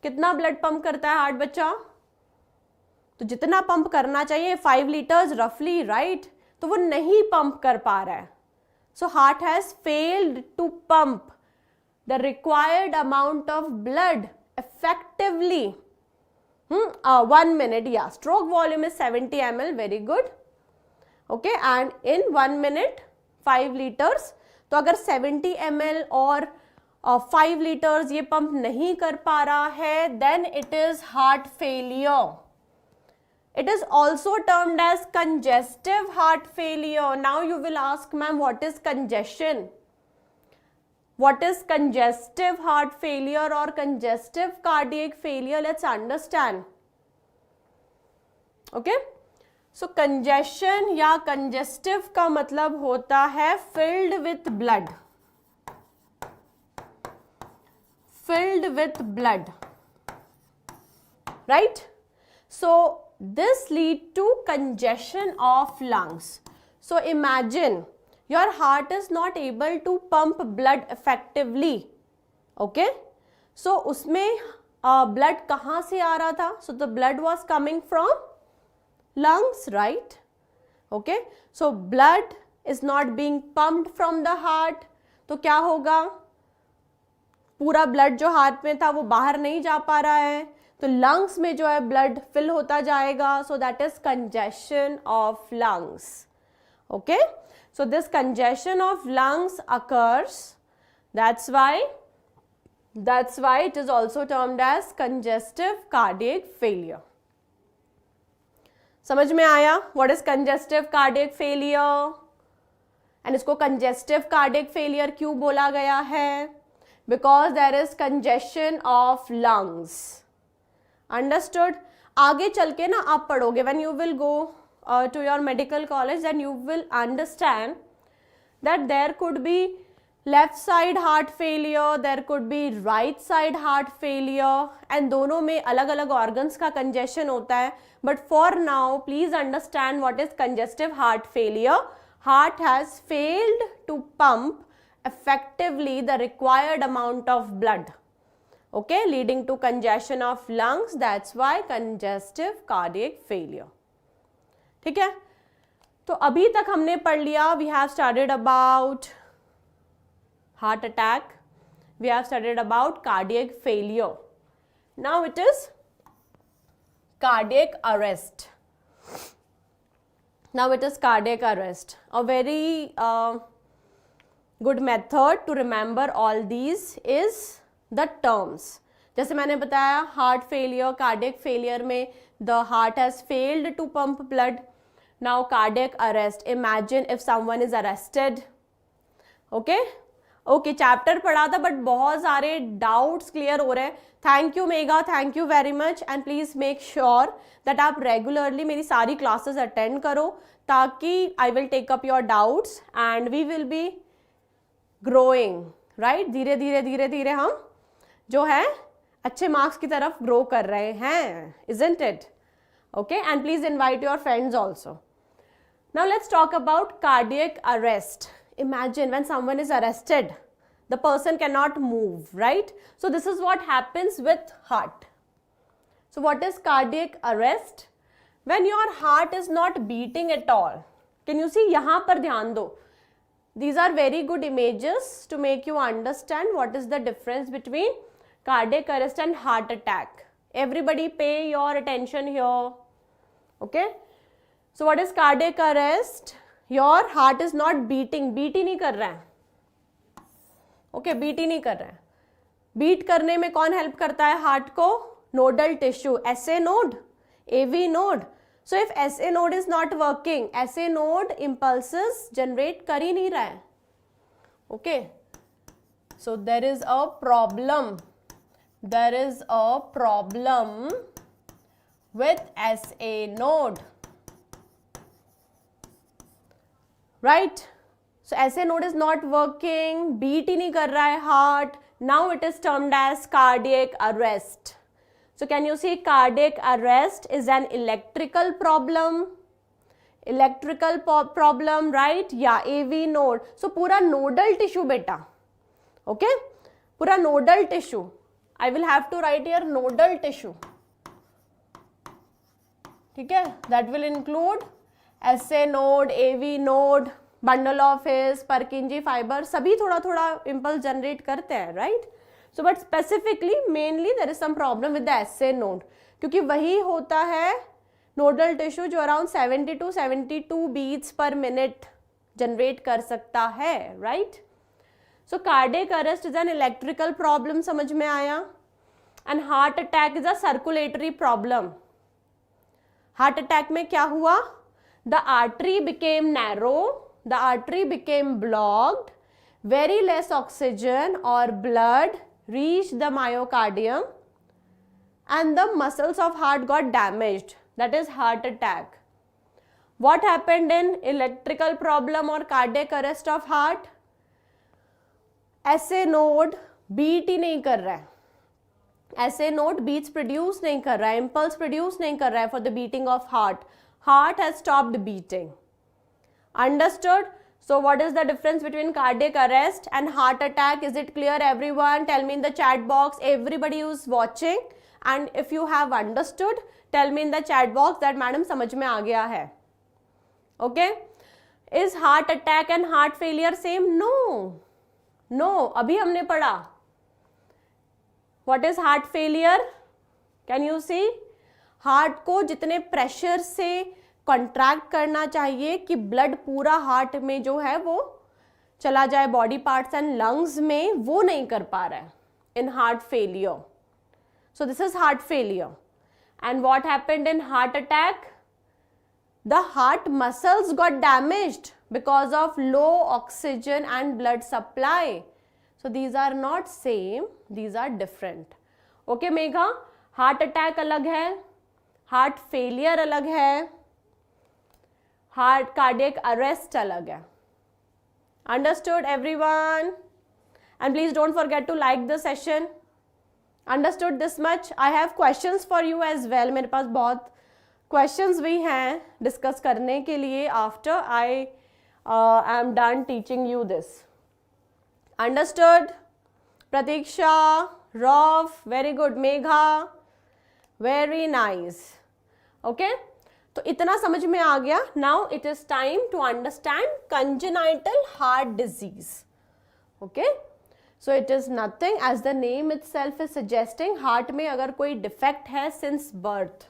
कितना ब्लड पंप करता है हार्ट बच्चा? तो जितना पंप करना चाहिए 5 लीटर्स रफली, राइट? तो वो नहीं पंप कर पा रहा है. So heart has failed to pump the required amount of blood effectively. 1 minute, yeah, stroke volume is 70 ml, very good. Okay, and in 1 minute 5 liters. तो अगर 70 ml और 5 liters ये पंप नहीं कर पा रहा है, then it is heart failure. It is also termed as congestive heart failure. Now you will ask, ma'am, what is congestion? What is congestive heart failure or congestive cardiac failure? Let's understand. Okay, so congestion या congestive का मतलब होता है filled with blood, filled with blood, right? So this lead to congestion of lungs. So imagine your heart is not able to pump blood effectively. Okay, so उसमें blood कहाँ से आ रहा था? So the blood was coming from lungs, right? Okay, so blood is not being pumped from the heart. तो क्या होगा? पूरा blood जो हार्ट में था वो बाहर नहीं जा पा रहा है, तो lungs में जो है blood fill होता जाएगा. So that is congestion of lungs. Okay, so this congestion of lungs occurs, that's why it is also termed as congestive cardiac failure. समझ में आया? What is congestive cardiac failure? and इसको congestive cardiac failure क्यों बोला गया है? Because there is congestion of lungs. Understood? आगे चल के ना आप पढ़ोगे, when you will go to your medical college, then you will understand that there could be left side heart failure, there could be right side heart failure, and दोनों में अलग अलग organs का congestion होता है. But for now, please understand what is congestive heart failure. Heart has failed to pump effectively the required amount of blood, okay, leading to congestion of lungs. That's why congestive cardiac failure. ठीक है, तो अभी तक हमने पढ़ लिया. We have studied about heart attack, we have studied about cardiac failure. Now it is cardiac arrest. Now it is cardiac arrest. A very good method to remember all these is the terms. जैसे मैंने बताया heart failure, cardiac failure में the heart has failed to pump blood. Now cardiac arrest. Imagine if someone is arrested. Okay? Okay chapter पढ़ा था but बहुत सारे doubts clear हो रहे हैं. Thank you Megha, thank you very much, and please make sure that आप regularly मेरी सारी क्लासेस अटेंड करो ताकि I will take up your doubts and we will be growing, right. धीरे धीरे धीरे धीरे हम जो है अच्छे मार्क्स की तरफ ग्रो कर रहे हैं, isn't it? Okay, and please invite your friends also. Now let's talk about cardiac arrest. Imagine when someone is arrested, the person cannot move, right? So this is what happens with heart. So what is cardiac arrest? When your heart is not beating at all. Can you see? यहाँ पर ध्यान दो. These are very good images to make you understand what is the difference between cardiac arrest and heart attack. Everybody pay your attention here. Okay? So what is cardiac arrest? Your heart is not beating. Beat ही नहीं कर रहा है. Okay, beat ही नहीं कर रहा है. बीट करने में कौन हेल्प करता है हार्ट को? Nodal tissue, SA node, AV node. So if SA node is not working, SA node impulses generate कर ही नहीं रहा है. Okay, so there is a problem. There is a problem with SA node, right? So SA node is not working, beat ही नहीं कर रहा है heart. Now it is termed as cardiac arrest. So can you see cardiac arrest is an electrical problem? Electrical problem, right? Yeah, AV node. So पूरा nodal tissue बेटा, okay? पूरा nodal tissue. I will have to write here nodal tissue. ठीक है? That will include SA node, AV node, bundle of His, Purkinje fiber, सभी थोड़ा थोड़ा impulse generate करते हैं, right? So but specifically, mainly there is some problem with the SA node, क्योंकि वही होता है nodal tissue जो around 70 to 72 beats per minute generate कर सकता है, right? So cardiac arrest is an electrical problem, समझ में आया? And heart attack is a circulatory problem. Heart attack में क्या हुआ? The artery became narrow, the artery became blocked, very less oxygen or blood reached the myocardium and the muscles of heart got damaged. That is heart attack. What happened in electrical problem or cardiac arrest of heart? SA node beat ही नहीं कर रहा है. SA node beats produce नहीं कर रहा है, impulse produce नहीं कर रहा है for the beating of heart. Heart has stopped beating. Understood? So what is the difference between cardiac arrest and heart attack? Is it clear everyone? Tell me in the chat box, everybody who's watching, and if you have understood, tell me in the chat box that madam समझ में आ गया है. Okay? Is heart attack and heart failure same? No. No. अभी हमने पढ़ा. What is heart failure? Can you see? Heart को जितने प्रेशर से कॉन्ट्रैक्ट करना चाहिए कि ब्लड पूरा हार्ट में जो है वो चला जाए बॉडी पार्ट्स एंड लंग्स में, वो नहीं कर पा रहा है in heart failure. So this is heart failure. And what happened in heart attack? The heart muscles got damaged because of low oxygen and blood supply. So these are not same, these are different. Okay Megha, heart attack अलग है, heart failure अलग है, heart cardiac arrest अलग है. Understood everyone? And please don't forget to like the session. Understood this much? I have questions for you as well. मेरे पास बहुत questions भी हैं discuss करने के लिए after I am done teaching you this. Understood? Pratiksha, Rav, very good. Megha, very nice. Okay? तो इतना समझ में आ गया. Now it is time to understand congenital heart disease. Okay? So it is nothing, as the name itself is suggesting, heart में अगर कोई defect है since birth.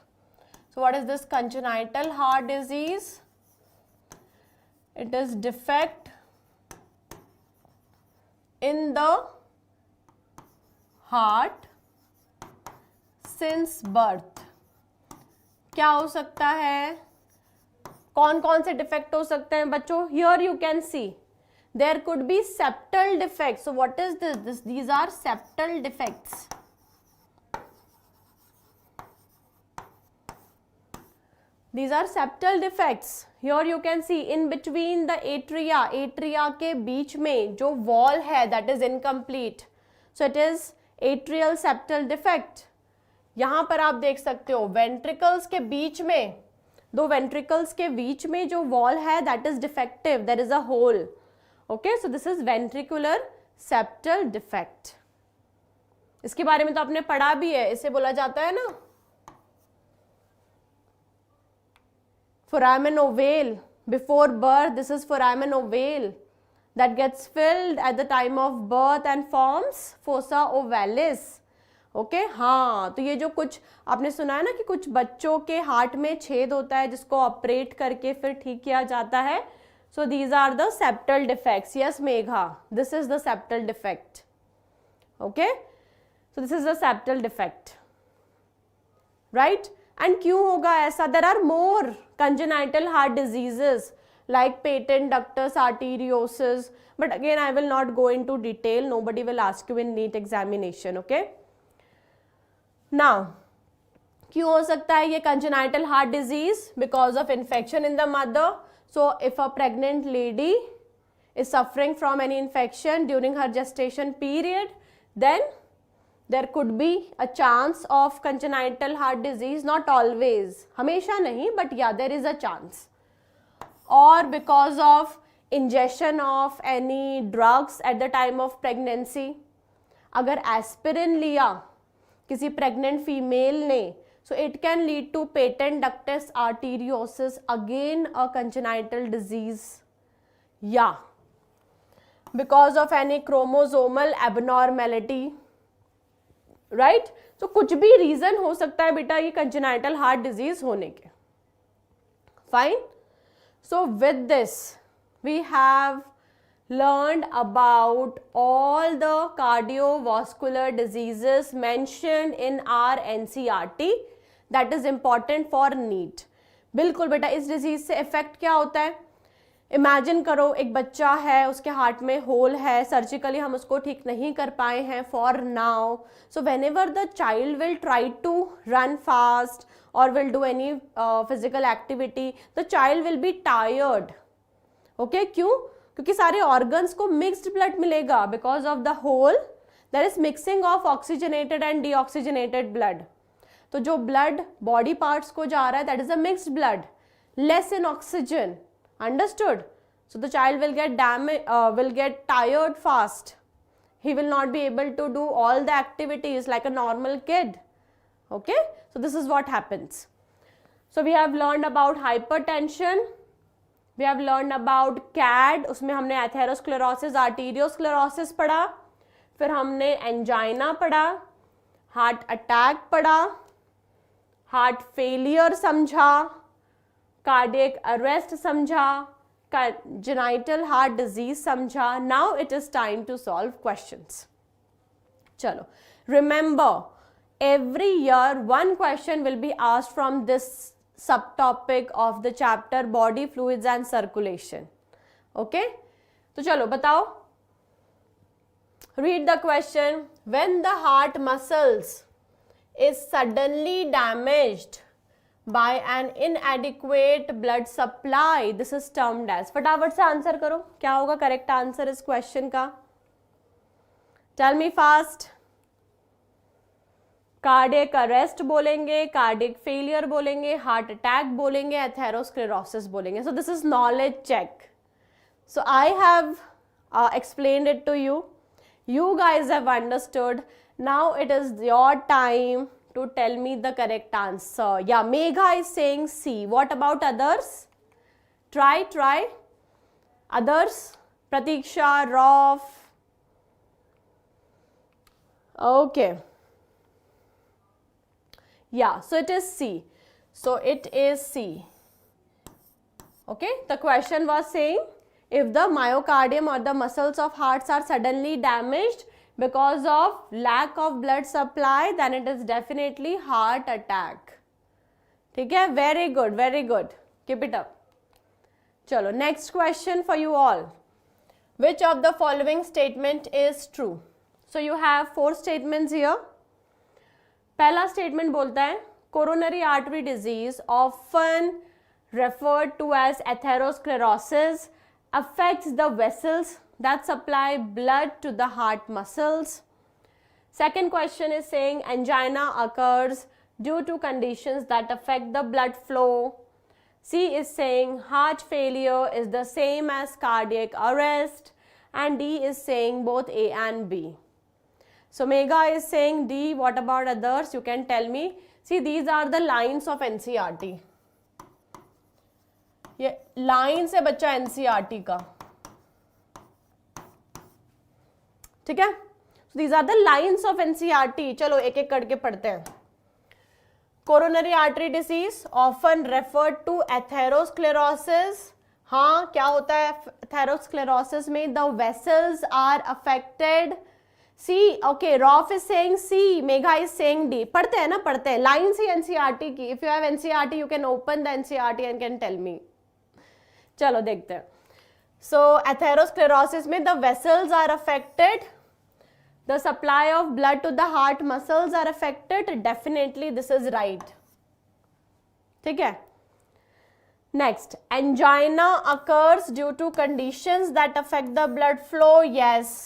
So what is this congenital heart disease? It is defect in the heart since birth. क्या हो सकता है? कौन कौन से डिफेक्ट हो सकते हैं बच्चों? Here you can see there could be septal defects. So what is this? These are septal defects. These are septal defects. Here you can see in between the atria. Atria के बीच में जो wall है that is incomplete. So it is atrial septal defect. यहाँ पर आप देख सकते हो ventricles के बीच में, दो ventricles के बीच में जो wall है that is defective. There is a hole. Okay, so this is ventricular septal defect. इसके बारे में तो आपने पढ़ा भी है. इसे बोला जाता है ना foramen ovale. Before birth, this is foramen ovale that gets filled at the time of birth and forms fossa ovalis. Okay हाँ, तो ये जो कुछ आपने सुना है ना कि कुछ बच्चों के हार्ट में छेद होता है जिसको ऑपरेट करके फिर ठीक किया जाता है. So these are the septal defects. Yes Megha, this is the septal defect. Okay, so this is the septal defect, right. And क्यों होगा ऐसा? There are more congenital heart diseases like patent ductus arteriosus, but again I will not go into detail. Nobody will ask you in NEET examination. Okay. Now, क्यों हो सकता है ये congenital heart disease? Because of infection in the mother. So if a pregnant lady is suffering from any infection during her gestation period, then there could be a chance of congenital heart disease. Not always, हमेशा नहीं, but yeah, there is a chance. Or because of ingestion of any drugs at the time of pregnancy. अगर aspirin लिया किसी pregnant female ने, so it can lead to patent ductus arteriosus, again a congenital disease. Yeah, because of any chromosomal abnormality, right? So कुछ भी reason हो सकता है बेटा ये congenital heart disease होने के. Fine. So with this we have learned about all the cardiovascular diseases mentioned in our NCERT that is important for NEET. बिल्कुल बेटा, इस डिजीज से इफेक्ट क्या होता है? इमेजिन करो एक बच्चा है, उसके हार्ट में होल है, सर्जिकली हम उसको ठीक नहीं कर पाए हैं for now. So whenever the child will try to run fast और will do any physical activity, the child will be tired. Okay, क्यों? क्योंकि सारे ऑर्गन्स को मिक्स्ड ब्लड मिलेगा. Because of the hole there is mixing of oxygenated and deoxygenated blood. तो जो blood body parts को जा रहा है that is a mixed blood, less in oxygen. Understood? So the child will get will get tired fast. He will not be able to do all the activities like a normal kid. Okay? So this is what happens. So we have learned about hypertension. We have learned about CAD. उसमें हमने atherosclerosis, arteriosclerosis पढ़ा. फिर हमने angina पढ़ा, heart attack पढ़ा, heart failure समझा, cardiac arrest समझा, congenital heart disease समझा. Now it is time to solve questions. चलो, remember every year one question will be asked from this subtopic of the chapter body fluids and circulation. Okay? तो चलो बताओ. Read the question. When the heart muscles is suddenly damaged by an inadequate blood supply, this is termed as. फटाफट से answer करो, क्या होगा correct answer इस question का? Tell me fast. Cardiac arrest बोलेंगे, कार्डियक फेलियर बोलेंगे, हार्ट अटैक बोलेंगे, एथेरोस्क्लेरोसिस बोलेंगे. So this is knowledge check. So I have explained it to you. You guys have understood. Now it is your time to tell me the correct answer. Yeah, Megha is saying C. What about others? Try. Others? Pratiksha, Rauf. Okay. Yeah, so it is C. Okay, the question was saying, if the myocardium or the muscles of hearts are suddenly damaged because of lack of blood supply, then it is definitely heart attack. ठीक है? Very good. Keep it up. चलो, next question for you all. Which of the following statement is true? So you have 4 statements here. पहला statement बोलता है, coronary artery disease, often referred to as atherosclerosis, affects the vessels that supply blood to the heart muscles. Second question is saying angina occurs due to conditions that affect the blood flow. C is saying heart failure is the same as cardiac arrest, and D is saying both A and B. So Megha is saying D. What about others? You can tell me. See, these are the lines of NCERT. ये line से बच्चा NCERT का, ठीक है? These are the lines of NCERT. चलो एक एक करके पढ़ते हैं. Coronary artery disease often referred to atherosclerosis. हाँ, क्या होता है एथेरोस्क्लेरोसिस में? The vessels are affected. C. Okay, Rauf is saying C, Megha is saying D. पढ़ते हैं ना, पढ़ते हैं. लाइन से एनसीईआरटी की. If you have NCERT you can open the NCERT and can tell me. चलो देखते हैं. सो एथेरोस्क्लेरोसिस में the vessels are affected, the supply of blood to the heart muscles are affected. Definitely this is right. ठीक है. Next, angina occurs due to conditions that affect the blood flow. Yes.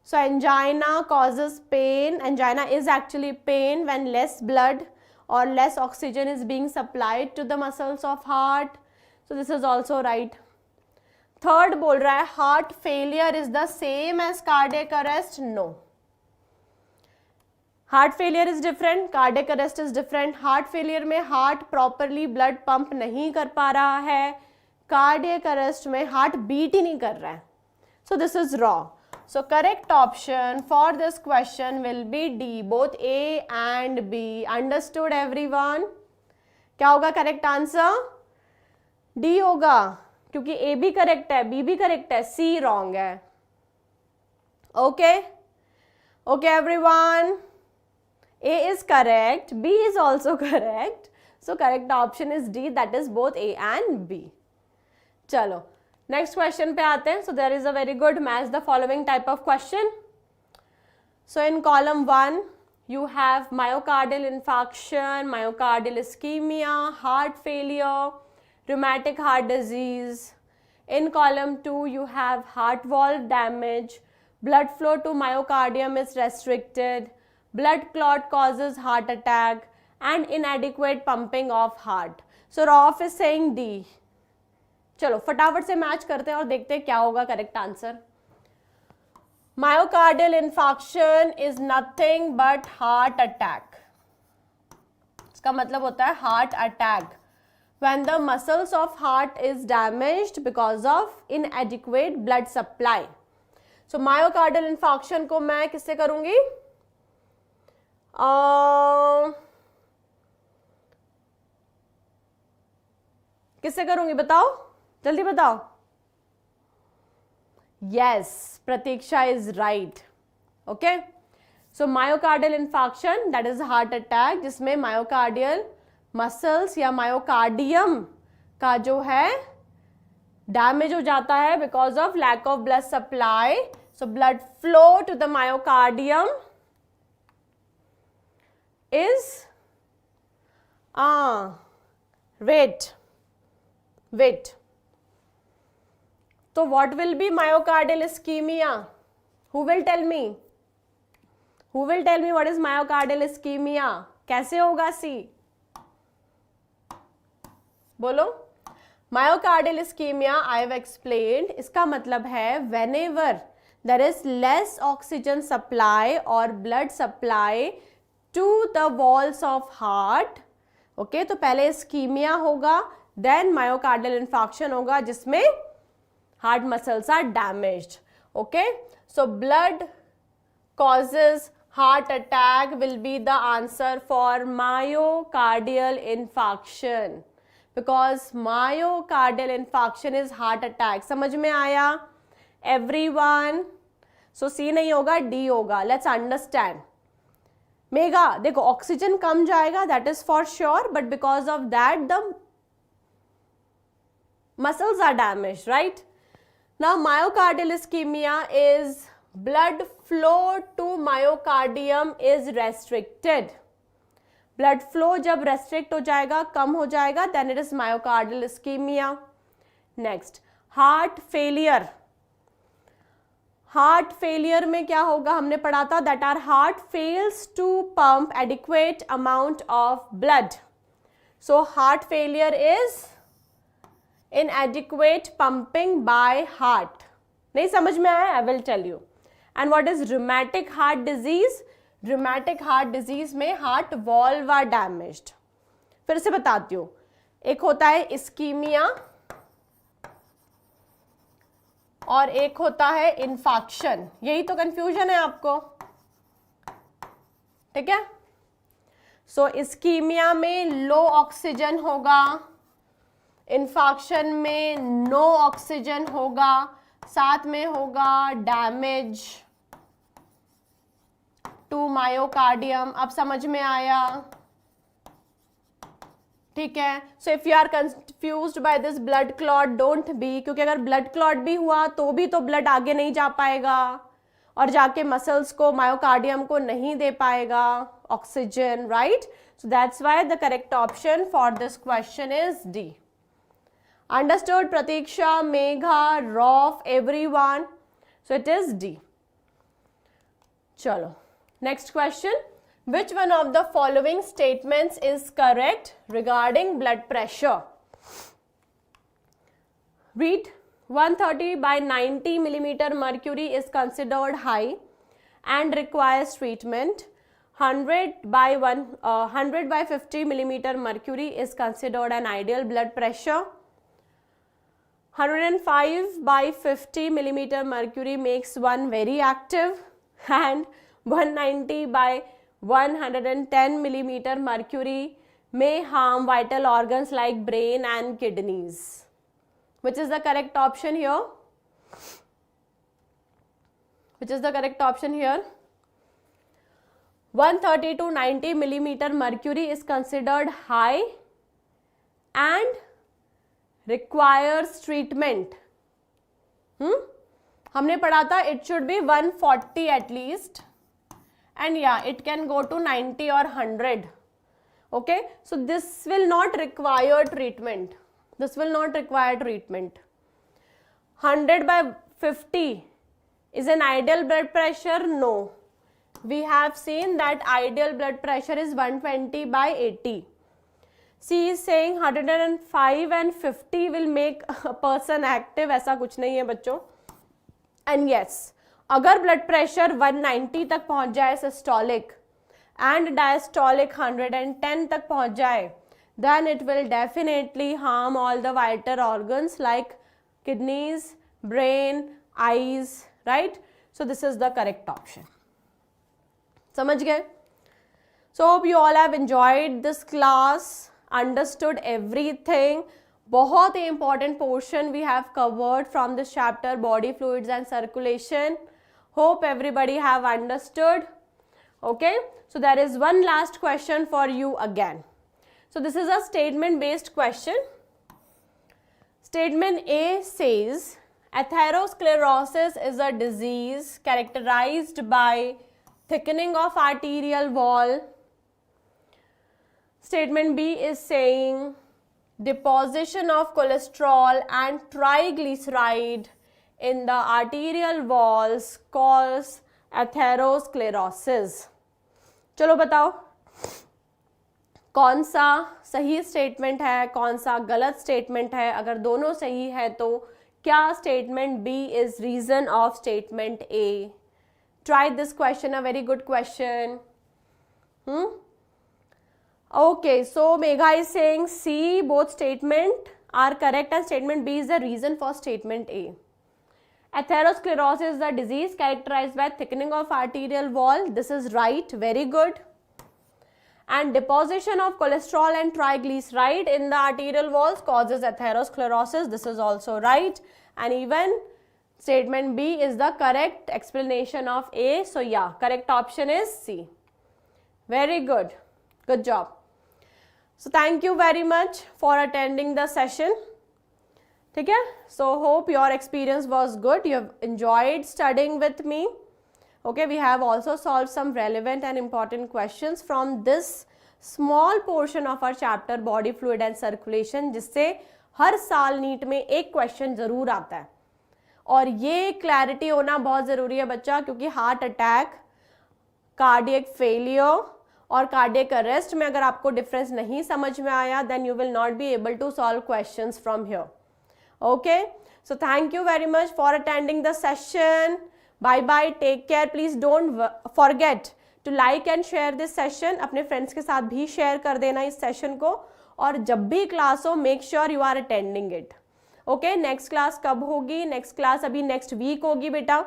So angina causes pain. Angina is actually pain when less blood or less oxygen is being supplied to the muscles of heart. So this is also right. Third बोल रहा है heart failure is the same as cardiac arrest. No. Heart failure is different, cardiac arrest is different. Heart failure में heart properly blood pump नहीं कर पा रहा है. Cardiac arrest में heart beat ही नहीं कर रहा है. So this is wrong. So correct option for this question will be D. Both A and B. Understood everyone? क्या होगा correct answer? डी होगा, क्योंकि ए भी करेक्ट है, बी भी करेक्ट है, सी रॉन्ग है. Okay everyone, A is correct, B is also correct. So correct option is D, that is both A and B. चलो नेक्स्ट क्वेश्चन पे आते हैं. So there is a very good match the following type of question. So in column 1 you have myocardial infarction, myocardial ischemia, heart failure, rheumatic heart disease. In column 2 you have heart valve damage, blood flow to myocardium is restricted, blood clot causes heart attack, and inadequate pumping of heart. So Rauf is saying D. चलो फटाफट से match करते हैं और देखते हैं क्या होगा correct answer. Myocardial infarction is nothing but heart attack. इसका मतलब होता है heart attack when the muscles of heart is damaged because of inadequate blood supply. So myocardial infarction को मैं किससे करूंगी? किससे करूंगी बताओ, जल्दी बताओ. Yes, Pratiksha is right. Okay. So myocardial infarction, that is heart attack, जिसमें myocardial muscles या myocardium का जो है डैमेज हो जाता है because of lack of blood supply. So blood flow to the myocardium is wait. तो what will be myocardial ischemia? Who will tell me? Who will tell me what is myocardial ischemia? कैसे होगा C? बोलो. Myocardial ischemia I have explained. इसका मतलब है whenever there is less oxygen supply or blood supply to the walls of heart. Okay, तो पहले ischemia होगा, then myocardial infarction होगा जिसमें heart muscles are damaged. Okay, so blood causes heart attack will be the answer for myocardial infarction, because myocardial infarction is heart attack. समझ में आया everyone? So C नहीं होगा, D होगा. Let's understand. Mega देखो oxygen कम जाएगा, that is for sure, but because of that the muscles are damaged, right? Now myocardial ischemia is blood flow to myocardium is restricted. Blood flow जब restrict हो जाएगा, कम हो जाएगा, then it is myocardial ischemia. Next, heart failure. Heart failure में क्या होगा, हमने पढ़ा था that our heart fails to pump adequate amount of blood. So heart failure is inadequate pumping by heart. नहीं समझ में आया? I will tell you. And what is rheumatic heart disease? Rheumatic heart disease में heart valve are damaged. फिर से बताती हूँ. एक होता है ischemia और एक होता है infarction. यही तो confusion है आपको, ठीक है? So ischemia में low oxygen होगा, infarction में no oxygen होगा, साथ में होगा डैमेज टू मायोकार्डियम. अब समझ में आया? ठीक है. So if you are confused by this blood clot, don't be, क्योंकि अगर ब्लड क्लॉट भी हुआ तो भी तो ब्लड आगे नहीं जा पाएगा और जाके मसल्स को, मायोकार्डियम को नहीं दे पाएगा oxygen, right? So that's why the correct option for this question is D. Understood, Pratiksha, Megha, Rauf, everyone? So it is D. Chalo. Next question. Which one of the following statements is correct regarding blood pressure? Read. 130 by 90 millimeter mercury is considered high and requires treatment. 100 by 50 millimeter mercury is considered an ideal blood pressure. 105 by 50 millimeter mercury makes one very active, and 190 by 110 millimeter mercury may harm vital organs like brain and kidneys. Which is the correct option here? Which is the correct option here? 130 to 90 millimeter mercury is considered high and requires treatment. हमने पढ़ा था it should be 140 at least, and yeah, it can go to 90 or 100. Okay, so this will not require treatment. This will not require treatment. 100 by 50 is an ideal blood pressure? No. We have seen that ideal blood pressure is 120 by 80. C is saying 105 and 50 will make a person active. ऐसा कुछ नहीं है बच्चों. And yes, अगर blood pressure 190 तक पहुंच जाए systolic and diastolic 110 तक पहुंच जाए, then it will definitely harm all the vital organs like kidneys, brain, eyes, right? So this is the correct option. समझ गए? So hope you all have enjoyed this class, understood everything. बहुत ही important portion we have covered from this chapter, body fluids and circulation. Hope everybody have understood. Okay, so there is one last question for you again. So this is a statement based question. Statement A says atherosclerosis is a disease characterized by thickening of arterial wall. Statement B is saying deposition of cholesterol and triglyceride in the arterial walls cause atherosclerosis. चलो बताओ कौन सा सही statement है, कौन सा गलत statement है. अगर दोनों सही है तो क्या statement B is reason of statement A? Try this question, a very good question. Okay, so Megha is saying C, both statement are correct and statement B is the reason for statement A. Atherosclerosis is the disease characterized by thickening of arterial wall. This is right, very good. And deposition of cholesterol and triglyceride in the arterial walls causes atherosclerosis. This is also right. And even statement B is the correct explanation of A. So yeah, correct option is C. Very good. Good job. So thank you very much for attending the session. ठीक है? So hope your experience was good. You have enjoyed studying with me. Okay, we have also solved some relevant and important questions from this small portion of our chapter body fluid and circulation, जिससे हर साल NEET में एक question जरूर आता है. और ये clarity होना बहुत ज़रूरी है बच्चा, क्योंकि हार्ट अटैक, कार्डियक फेलियर और कार्डियक अरेस्ट में अगर आपको डिफरेंस नहीं समझ में आया, then you will not be able to solve questions from here. Okay, so thank you very much for attending the session. Bye bye, take care. Please don't forget to like and share this session. अपने friends के साथ भी share कर देना इस session को. और जब भी क्लास हो, make sure you are attending it. Okay, next class कब होगी? नेक्स्ट क्लास अभी नेक्स्ट वीक होगी बेटा.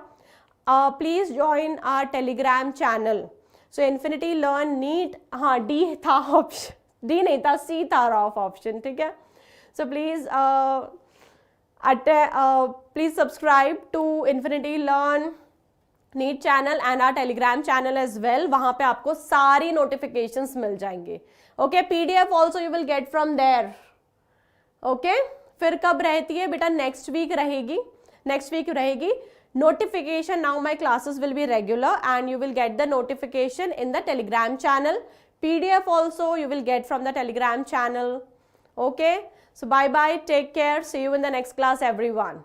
Please join our Telegram channel. So Infinity Learn NEET, हाँ डी था ऑप्शन, डी नहीं था, सी था ऑफ ऑप्शन. ठीक है, so please please subscribe to Infinity Learn NEET channel and our Telegram channel as well. वहाँ पे आपको सारी नोटिफिकेशंस मिल जाएंगे. Okay, PDF also you will get from there. Okay, फिर कब रहती है बेटा? नेक्स्ट वीक रहेगी. नेक्स्ट वीक रहेगी notification. Now my classes will be regular and you will get the notification in the Telegram channel. PDF also you will get from the Telegram channel. Okay, so bye bye, take care, see you in the next class everyone.